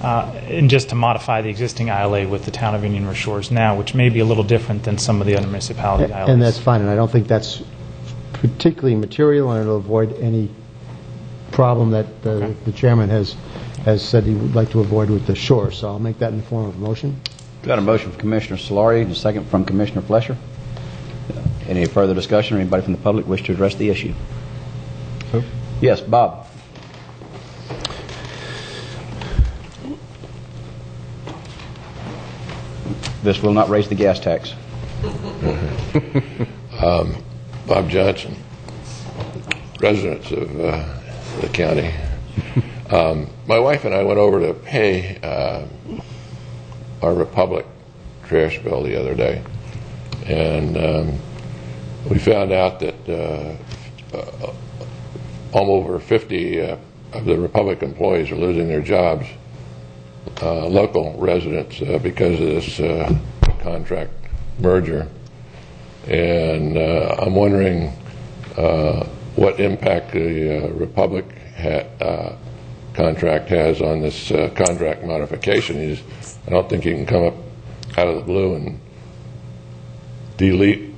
And just to modify the existing ILA with the town of Indian River Shores now, which may be a little different than some of the other municipality ILAs. And that's fine, and I don't think that's particularly material, and it'll avoid any problem that the chairman has said he would like to avoid with the shore. So I'll make that in the form of a motion. Got a motion from Commissioner Solari and a second from Commissioner Flesher. Any further discussion or anybody from the public wish to address the issue? Yes, Bob. This will not raise the gas tax. Bob Judson. residents of the county. My wife and I went over to pay our Republic trash bill the other day, and we found out that over 50 of the Republic employees are losing their jobs, local residents, because of this contract merger. And I'm wondering what impact the Republic contract has on this contract modification. I don't think you can come up out of the blue and delete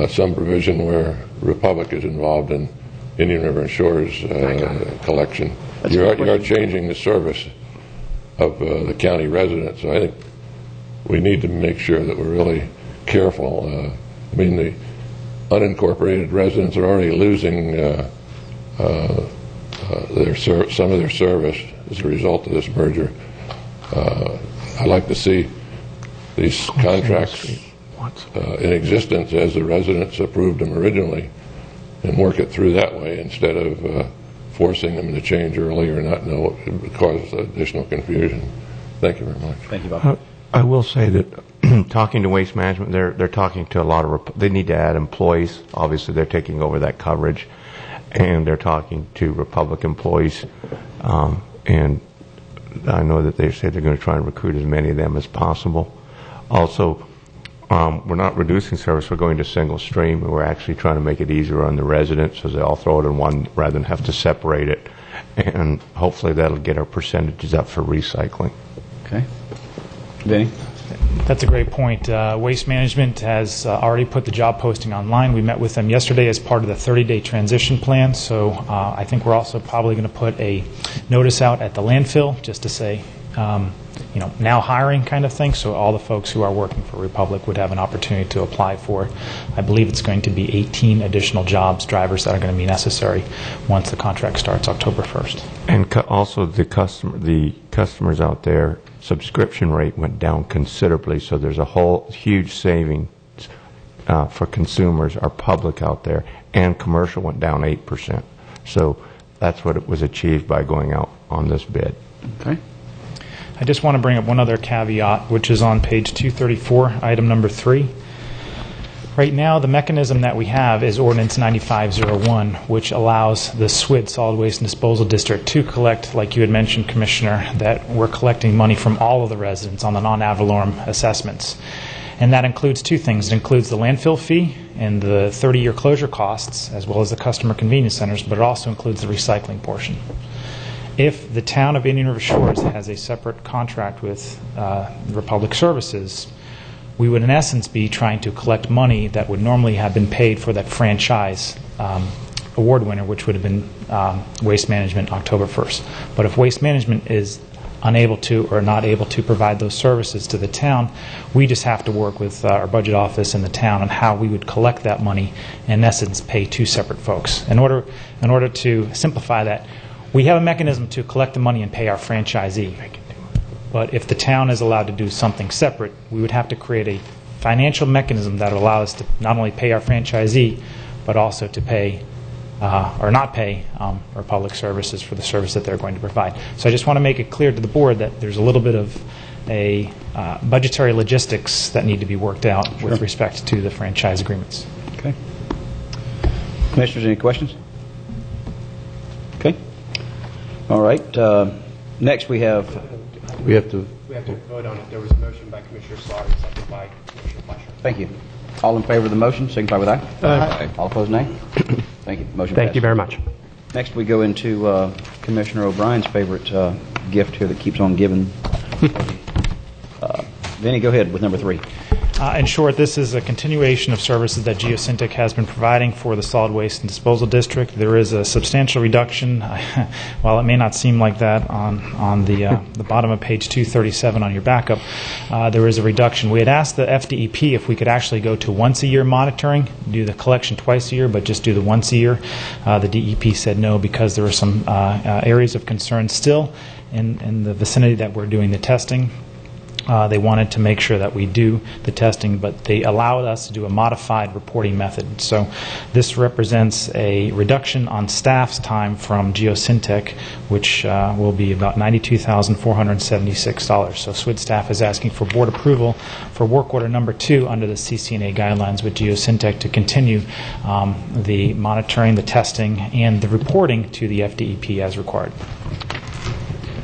some provision where Republic is involved in Indian River and Shores collection. You are changing the service of the county residents. So I think we need to make sure that we're really careful. I mean, the unincorporated residents are already losing some of their service as a result of this merger. I'd like to see these contracts in existence as the residents approved them originally, and work it through that way instead of forcing them to change early or not know what would cause additional confusion. Thank you very much. Thank you, Bob. I will say that talking to Waste Management, they're talking to a lot of, they need to add employees. Obviously, they're taking over that coverage, and they're talking to Republic employees, and I know that they say they're going to try and recruit as many of them as possible. Also, we're not reducing service, we're going to single stream, and we're actually trying to make it easier on the residents so they all throw it in one rather than have to separate it, and hopefully that'll get our percentages up for recycling. Okay. Vinny? That's a great point. Waste Management has already put the job posting online. We met with them yesterday as part of the 30-day transition plan, so I think we're also probably going to put a notice out at the landfill just to say, now hiring kind of thing, so all the folks who are working for Republic would have an opportunity to apply for. I believe it's going to be 18 additional jobs, drivers that are going to be necessary once the contract starts October 1st. And also the customers out there, subscription rate went down considerably, so there's a whole huge saving for consumers. Our public out there and commercial went down 8%. So that's what it was achieved by going out on this bid. Okay. I just want to bring up one other caveat, which is on page 234, item number 3. Right now, the mechanism that we have is Ordinance 9501, which allows the SWID, Solid Waste and Disposal District, to collect, like you had mentioned, Commissioner, that we're collecting money from all of the residents on the non-ad valorem assessments. And that includes two things. It includes the landfill fee and the 30-year closure costs, as well as the customer convenience centers, but it also includes the recycling portion. If the town of Indian River Shores has a separate contract with Republic Services, we would in essence be trying to collect money that would normally have been paid for that franchise award winner, which would have been Waste Management October 1st. But if Waste Management is unable to or not able to provide those services to the town, we just have to work with our budget office in the town on how we would collect that money and in essence pay two separate folks. In order to simplify that, we have a mechanism to collect the money and pay our franchisee. But if the town is allowed to do something separate, we would have to create a financial mechanism that would allow us to not only pay our franchisee, but also to pay or not pay Republic Services for the service that they're going to provide. So I just want to make it clear to the board that there's a little bit of a budgetary logistics that need to be worked out with respect to the franchise agreements. Okay. Commissioners, any questions? Okay. All right. Next we have to vote on it. There was a motion by Commissioner Slaughter, seconded by Commissioner Fleischer. Thank you. All in favor of the motion, signify with aye. Aye. All opposed, nay. Thank you. Motion Thank passed. you very much. Next we go into Commissioner O'Brien's favorite gift here that keeps on giving. Vinny, go ahead with number 3. In short, this is a continuation of services that Geosyntic has been providing for the Solid Waste and Disposal District. There is a substantial reduction, while it may not seem like that on the bottom of page 237 on your backup, there is a reduction. We had asked the FDEP if we could actually go to once-a-year monitoring, do the collection twice a year, but just do the once a year. The DEP said no because there were some areas of concern still in the vicinity that we're doing the testing. They wanted to make sure that we do the testing, but they allowed us to do a modified reporting method. So this represents a reduction on staff's time from Geosyntec, which will be about $92,476. So SWID staff is asking for board approval for work order number 2 under the CCNA guidelines with Geosyntec to continue the monitoring, the testing, and the reporting to the FDEP as required.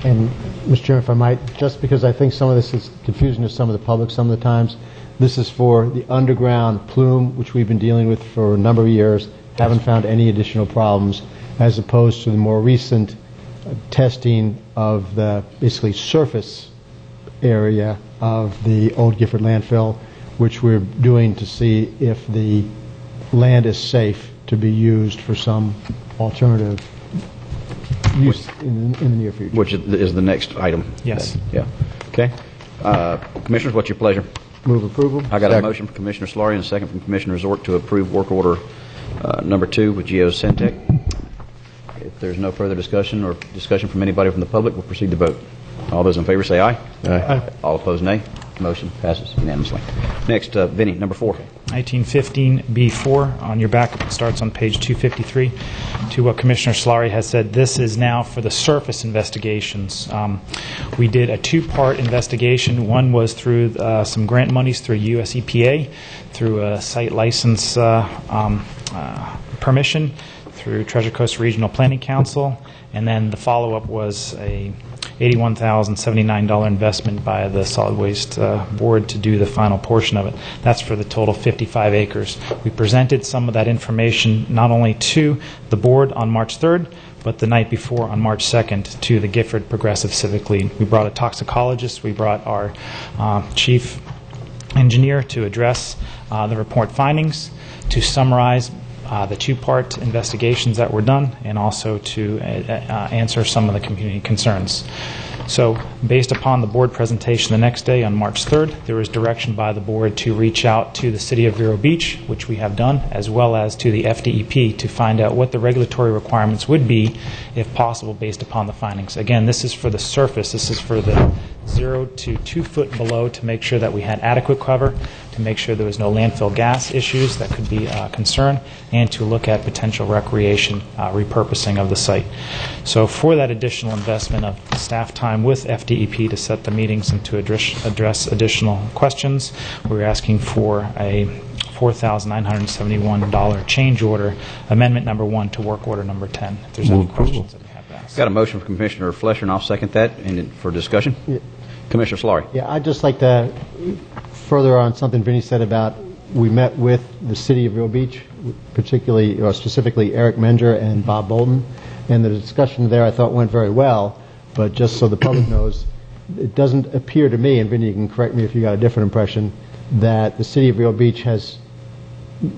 And, Mr. Chairman, if I might, just because I think some of this is confusing to some of the public some of the times, this is for the underground plume, which we've been dealing with for a number of years, haven't found any additional problems, as opposed to the more recent testing of the basically surface area of the old Gifford landfill, which we're doing to see if the land is safe to be used for some alternative use in the near future. Which is the next item. Yes. Yeah. Okay. Commissioners, what's your pleasure? Move approval. I got a motion from Commissioner Solari and a second from Commissioner Resort to approve work order number 2 with Geosyntec. If there's no further discussion or discussion from anybody from the public, we'll proceed to vote. All those in favor say aye. Aye. All opposed, nay. Motion passes unanimously. Next, Vinnie, number 4. 1915B4 on your back. It starts on page 253. To what Commissioner Solari has said, this is now for the surface investigations. We did a 2-part investigation. One was through some grant monies through US EPA, through a site license permission, through Treasure Coast Regional Planning Council, and then the follow-up was a $81,079 investment by the Solid Waste Board to do the final portion of it. That's for the total 55 acres. We presented some of that information not only to the board on March 3rd, but the night before on March 2nd to the Gifford Progressive Civic League. We brought a toxicologist. We brought our chief engineer to address the report findings, to summarize the 2-part investigations that were done, and also to answer some of the community concerns. So based upon the board presentation the next day on March 3rd, there was direction by the board to reach out to the City of Vero Beach, which we have done, as well as to the FDEP to find out what the regulatory requirements would be, if possible, based upon the findings. Again, this is for the surface. This is for the 0 to 2 foot below to make sure that we had adequate cover, to make sure there was no landfill gas issues that could be a concern, and to look at potential recreation repurposing of the site. So for that additional investment of staff time with FDEP to set the meetings and to address additional questions, we're asking for a $4,971 change order, amendment number 1 to work order number 10. If there's any questions that you have to ask. Got a motion from Commissioner Flesher, and I'll second that. And for discussion, Commissioner Solari. Yeah, I'd just like to further on something Vinnie said about we met with the City of Vero Beach, particularly or specifically Eric Menger and Bob Bolton, and the discussion there I thought went very well. But just so the public knows, it doesn't appear to me, and Vinnie, you can correct me if you got a different impression, that the City of Vero Beach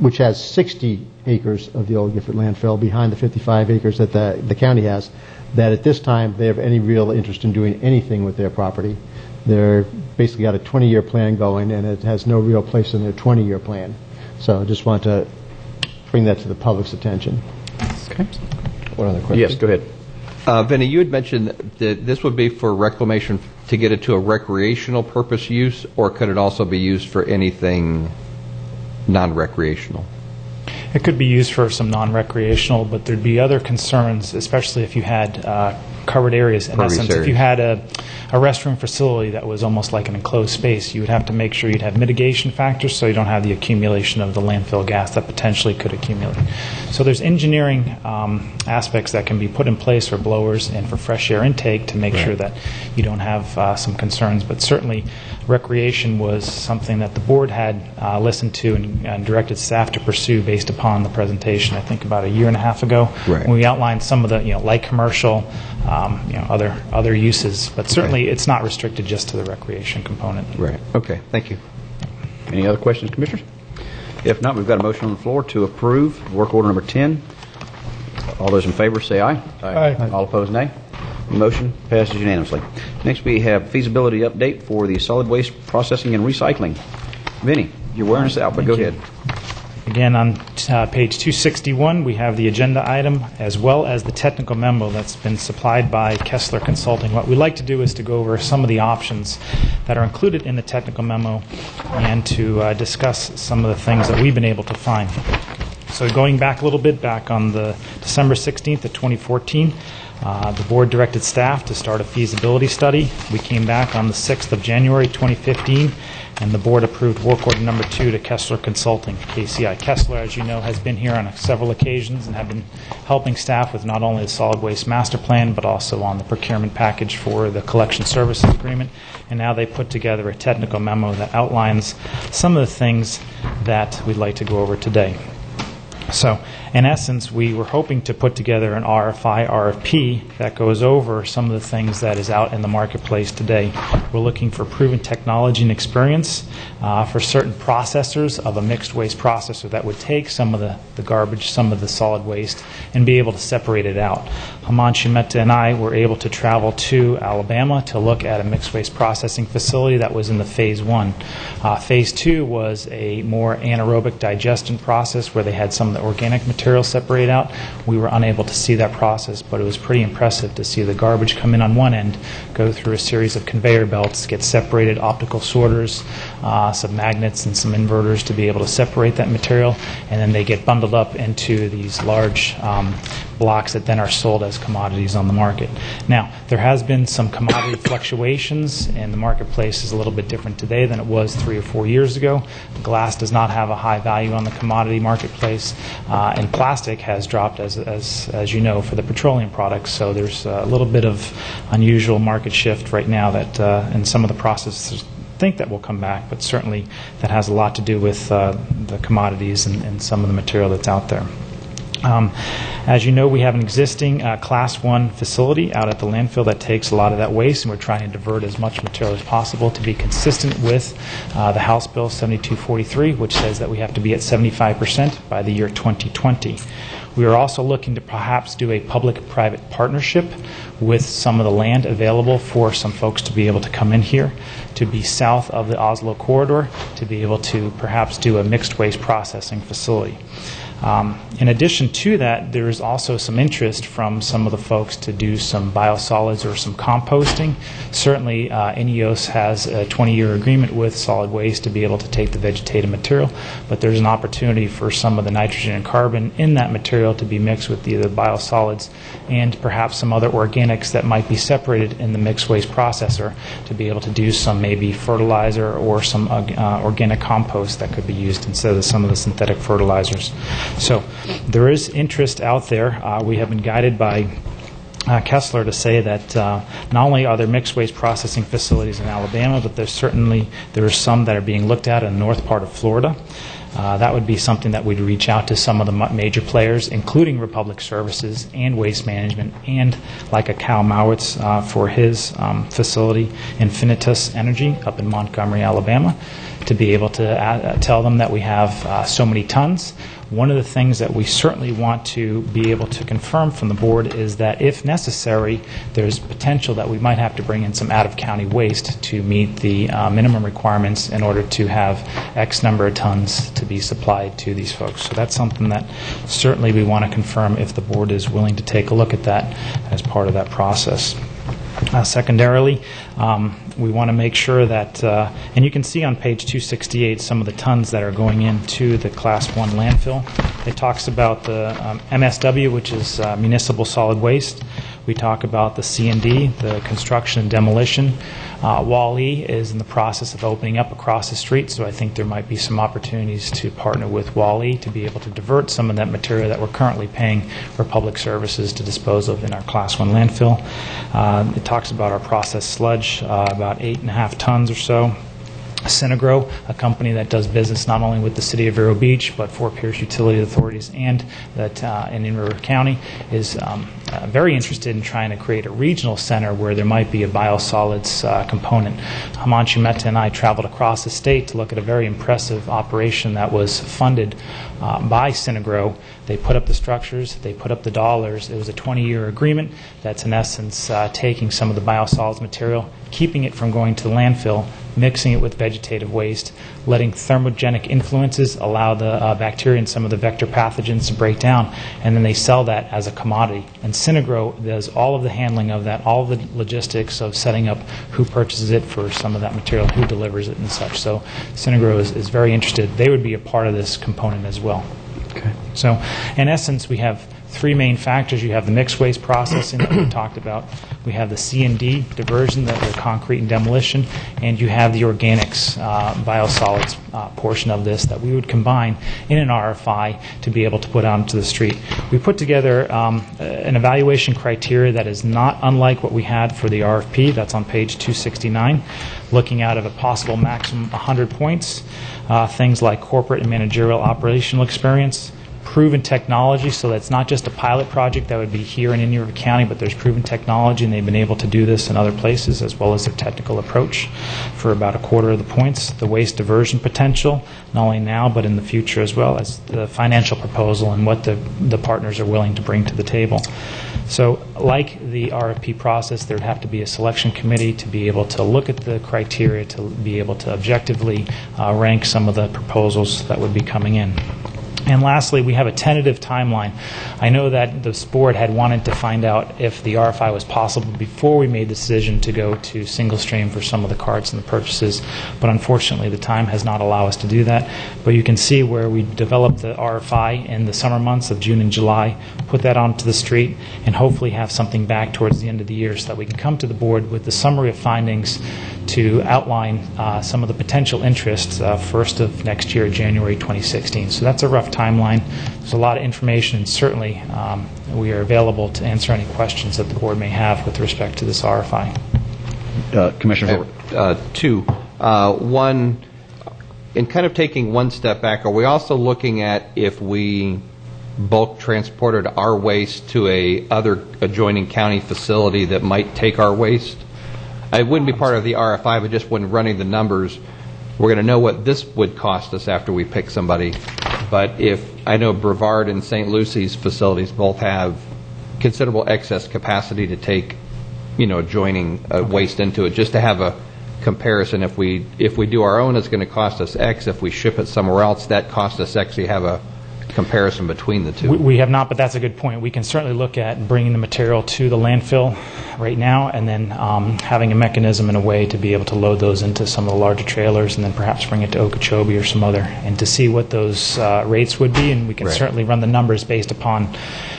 which has 60 acres of the old Gifford landfill behind the 55 acres that the county has, that at this time they have any real interest in doing anything with their property. They're basically got a 20-year plan going, and it has no real place in their 20-year plan. So I just want to bring that to the public's attention. Okay. One other question. Yes, go ahead. Vinnie, you had mentioned that this would be for reclamation to get it to a recreational purpose use, or could it also be used for anything non-recreational? It could be used for some non-recreational, but there'd be other concerns, especially if you had covered areas. In essence, if you had a restroom facility that was almost like an enclosed space, you would have to make sure you'd have mitigation factors so you don't have the accumulation of the landfill gas that potentially could accumulate. So there's engineering aspects that can be put in place for blowers and for fresh air intake to make sure that you don't have some concerns. But certainly recreation was something that the board had listened to and directed staff to pursue based upon the presentation, I think about a year and a half ago, when we outlined some of the light commercial, other uses. But certainly it's not restricted just to the recreation component. Right. Okay. Thank you. Any other questions, Commissioners? If not, we've got a motion on the floor to approve work order number 10. All those in favor say aye. Aye. All opposed, nay. Motion passes unanimously. Next, we have feasibility update for the solid waste processing and recycling. Vinnie, you're wearing us out, but go ahead. Again, on page 261, we have the agenda item as well as the technical memo that's been supplied by Kessler Consulting. What we like to do is to go over some of the options that are included in the technical memo and to discuss some of the things that we've been able to find. So going back a little bit, back on the December 16th of 2014, the board directed staff to start a feasibility study. We came back on the 6th of January 2015, and the board approved work order number 2 to Kessler Consulting, KCI. Kessler, as you know, has been here on several occasions and have been helping staff with not only the solid waste master plan, but also on the procurement package for the collection services agreement. And now they put together a technical memo that outlines some of the things that we'd like to go over today. So, in essence, we were hoping to put together an RFI, RFP that goes over some of the things that is out in the marketplace today. We're looking for proven technology and experience for certain processors of a mixed waste processor that would take some of the garbage, some of the solid waste, and be able to separate it out. Himanshu Mehta and I were able to travel to Alabama to look at a mixed waste processing facility that was in the Phase 1. Phase 2 was a more anaerobic digestion process where they had some of the organic material separate out. We were unable to see that process, but it was pretty impressive to see the garbage come in on one end, go through a series of conveyor belts, get separated, optical sorters, some magnets and some inverters to be able to separate that material, and then they get bundled up into these large blocks that then are sold as commodities on the market. Now, there has been some commodity fluctuations, and the marketplace is a little bit different today than it was 3 or 4 years ago. Glass does not have a high value on the commodity marketplace, and plastic has dropped, as you know, for the petroleum products. So there's a little bit of unusual market shift right now that in some of the processes think that will come back, but certainly that has a lot to do with the commodities and some of the material that's out there. As you know, we have an existing Class 1 facility out at the landfill that takes a lot of that waste, and we're trying to divert as much material as possible to be consistent with the House Bill 7243, which says that we have to be at 75% by the year 2020. We are also looking to perhaps do a public-private partnership with some of the land available for some folks to be able to come in here, to be south of the Oslo corridor, to be able to perhaps do a mixed waste processing facility. In addition to that, there is also some interest from some of the folks to do some biosolids or some composting. Certainly, INEOS has a 20-year agreement with solid waste to be able to take the vegetative material, but there's an opportunity for some of the nitrogen and carbon in that material to be mixed with either biosolids and perhaps some other organics that might be separated in the mixed waste processor to be able to do some maybe fertilizer or some organic compost that could be used instead of some of the synthetic fertilizers. So there is interest out there. We have been guided by Kessler to say that not only are there mixed waste processing facilities in Alabama, but there are some that are being looked at in the north part of Florida. That would be something that we'd reach out to some of the major players, including Republic Services and Waste Management, and like a Cal Mowitz for his facility, Infinitus Energy, up in Montgomery, Alabama, to be able to tell them that we have so many tons. One of the things that we certainly want to be able to confirm from the board is that if necessary, there's potential that we might have to bring in some out-of-county waste to meet the minimum requirements in order to have X number of tons to be supplied to these folks. So that's something that certainly we want to confirm if the board is willing to take a look at that as part of that process. Secondarily, we want to make sure that, and you can see on page 268 some of the tons that are going into the Class 1 landfill. It talks about the MSW, which is municipal solid waste. We talk about the C&D, the construction and demolition. Wall-E is in the process of opening up across the street, so I think there might be some opportunities to partner with Wall-E to be able to divert some of that material that we're currently paying for public services to dispose of in our Class 1 landfill. It talks about our processed sludge, about 8.5 tons or so. Synagro, a company that does business not only with the City of Vero Beach, but Fort Pierce Utility Authorities and that in River County, is very interested in trying to create a regional center where there might be a biosolids component. Himanshu Mehta and I traveled across the state to look at a very impressive operation that was funded by Synagro. They put up the structures, they put up the dollars. It was a 20-year agreement that's in essence taking some of the biosolids material, keeping it from going to the landfill, mixing it with vegetative waste, letting thermogenic influences allow the bacteria and some of the vector pathogens to break down, and then they sell that as a commodity. And Synagro does all of the handling of that, all of the logistics of setting up who purchases it for some of that material, who delivers it and such. So Synagro is very interested. They would be a part of this component as well. Okay. So in essence, we have three main factors. You have the mixed waste processing that we talked about. We have the C&D diversion, that are concrete and demolition, and you have the organics, biosolids portion of this that we would combine in an RFI to be able to put out into the street. We put together an evaluation criteria that is not unlike what we had for the RFP. That's on page 269, looking out of a possible maximum 100 points. Things like corporate and managerial operational experience, proven technology, so that's not just a pilot project that would be here in Indian River County, but there's proven technology, and they've been able to do this in other places, as well as their technical approach for about a quarter of the points. The waste diversion potential, not only now but in the future, as well as the financial proposal and what the partners are willing to bring to the table. So like the RFP process, there would have to be a selection committee to be able to look at the criteria, to be able to objectively rank some of the proposals that would be coming in. And lastly, we have a tentative timeline. I know that this board had wanted to find out if the RFI was possible before we made the decision to go to single stream for some of the carts and the purchases, but unfortunately the time has not allowed us to do that. But you can see where we developed the RFI in the summer months of June and July, put that onto the street, and hopefully have something back towards the end of the year so that we can come to the board with the summary of findings to outline some of the potential interests first of next year, January 2016. So that's a rough timeline. There's a lot of information, and certainly we are available to answer any questions that the board may have with respect to this RFI. Commissioner Two. One, in kind of taking one step back, are we also looking at if we bulk transported our waste to a other adjoining county facility that might take our waste? It wouldn't be part of the RFI, but just when running the numbers, we're going to know what this would cost us after we pick somebody. But if I know Brevard and St. Lucie's facilities both have considerable excess capacity to take, adjoining waste into it, just to have a comparison. If we do our own, it's going to cost us X. If we ship it somewhere else, that costs us X. You have a comparison between the two. We have not, but that's a good point. We can certainly look at bringing the material to the landfill right now, and then having a mechanism and a way to be able to load those into some of the larger trailers, and then perhaps bring it to Okeechobee or some other, and to see what those rates would be. And we can certainly run the numbers based upon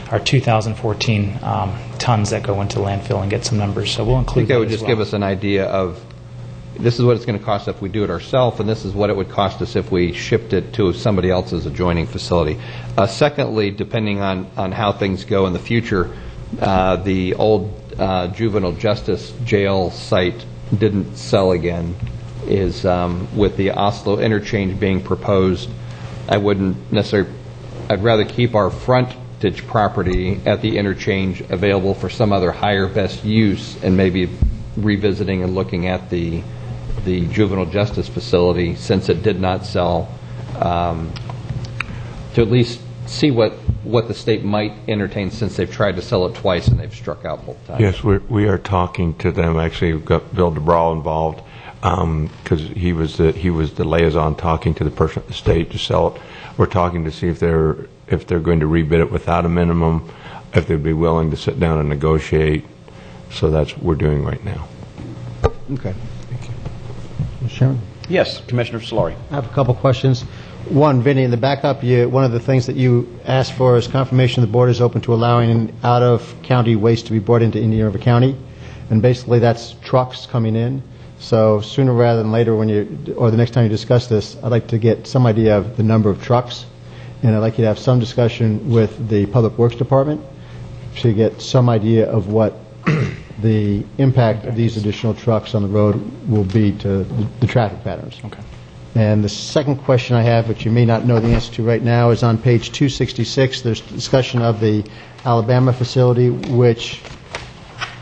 our 2014 tons that go into the landfill and get some numbers. So we'll include that. I think that would just give us an idea of this is what it's going to cost if we do it ourselves, and this is what it would cost us if we shipped it to somebody else's adjoining facility. Secondly, depending on how things go in the future, the old juvenile justice jail site didn't sell again. Is with the Oslo interchange being proposed, I wouldn't necessarily. I'd rather keep our frontage property at the interchange available for some other higher best use, and maybe revisiting and looking at the juvenile justice facility, since it did not sell, to at least see what the state might entertain, since they've tried to sell it twice and they've struck out both times. Yes, we are talking to them. Actually, we've got Bill DeBrawl involved because he was the liaison talking to the person at the state to sell it. We're talking to see if they're going to rebid it without a minimum, if they'd be willing to sit down and negotiate. So that's what we're doing right now. Okay. Thank you. Sharon? Yes, Commissioner Solari. I have a couple questions. One, Vinny, in the backup, one of the things that you asked for is confirmation the board is open to allowing out-of-county waste to be brought into Indian River County. And basically that's trucks coming in. So sooner rather than later, or the next time you discuss this, I'd like to get some idea of the number of trucks. And I'd like you to have some discussion with the Public Works Department to get some idea of what the impact of these additional trucks on the road will be to the traffic patterns. Okay. And the second question I have, which you may not know the answer to right now, is on page 266. There's discussion of the Alabama facility, which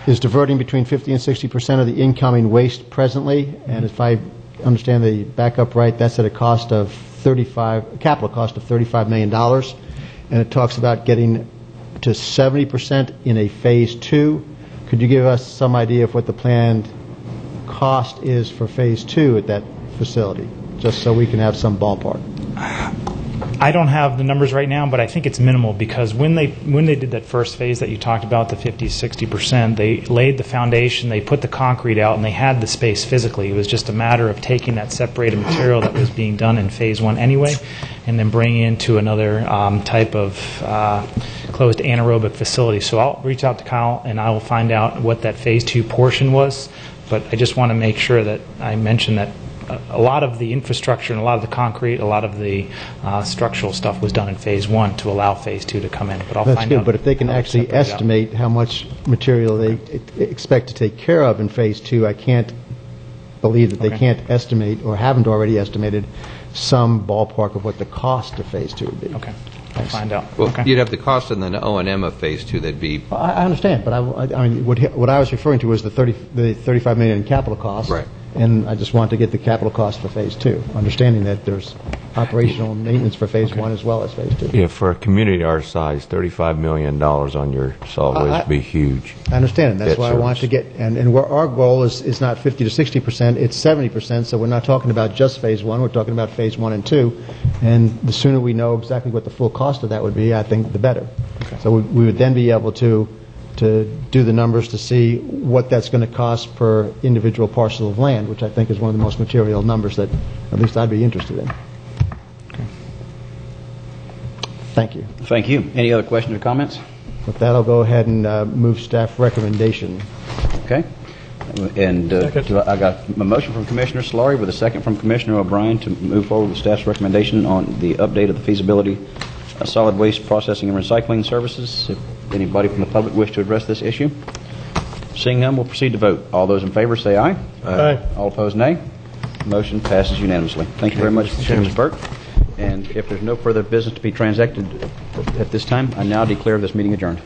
is diverting between 50 and 60% of the incoming waste presently. And if I understand the backup right, that's at a cost of capital cost of $35 million. And it talks about getting to 70% in a phase 2. Could you give us some idea of what the planned cost is for phase 2 at that facility, just so we can have some ballpark? I don't have the numbers right now, but I think it's minimal because when they did that first phase that you talked about, the 50-60%, they laid the foundation, they put the concrete out, and they had the space physically. It was just a matter of taking that separated material that was being done in phase 1 anyway, and then bringing it into another type of closed anaerobic facility. So I'll reach out to Kyle, and I will find out what that phase 2 portion was. But I just want to make sure that I mention that a lot of the infrastructure and a lot of the concrete, a lot of the structural stuff was done in phase 1 to allow phase 2 to come in. But I'll That's find good, out. but if they can actually estimate how much material they expect to take care of in phase 2, I can't believe that they can't estimate or haven't already estimated some ballpark of what the cost of phase 2 would be. Okay. I'll find out. Well, Okay. you'd have the cost and then the O&M of phase 2 that'd be... I understand, but I mean, what I was referring to was the $35 million in capital costs. Right. And I just want to get the capital cost for phase 2, understanding that there's operational maintenance for phase 1 as well as phase 2. Yeah, for a community our size, $35 million on your solid waste would be huge. I understand, and that's Debt why I want to service. get, and where our goal is not 50 to 60%, it's 70%, so we're not talking about just phase 1, we're talking about phase 1 and 2, and the sooner we know exactly what the full cost of that would be, I think the better. So we would then be able to do the numbers to see what that's going to cost per individual parcel of land, which I think is one of the most material numbers that at least I'd be interested in. Okay. Thank you. Thank you. Any other questions or comments? With that, I'll go ahead and move staff recommendation. Okay. And I got a motion from Commissioner Solari with a second from Commissioner O'Brien to move forward with staff's recommendation on the update of the feasibility of solid waste processing and recycling services. If anybody from the public wish to address this issue? Seeing none, we'll proceed to vote. All those in favor say aye. Aye. All opposed, nay. Motion passes unanimously. Thank you very much, Mr. Burke. And if there's no further business to be transacted at this time, I now declare this meeting adjourned.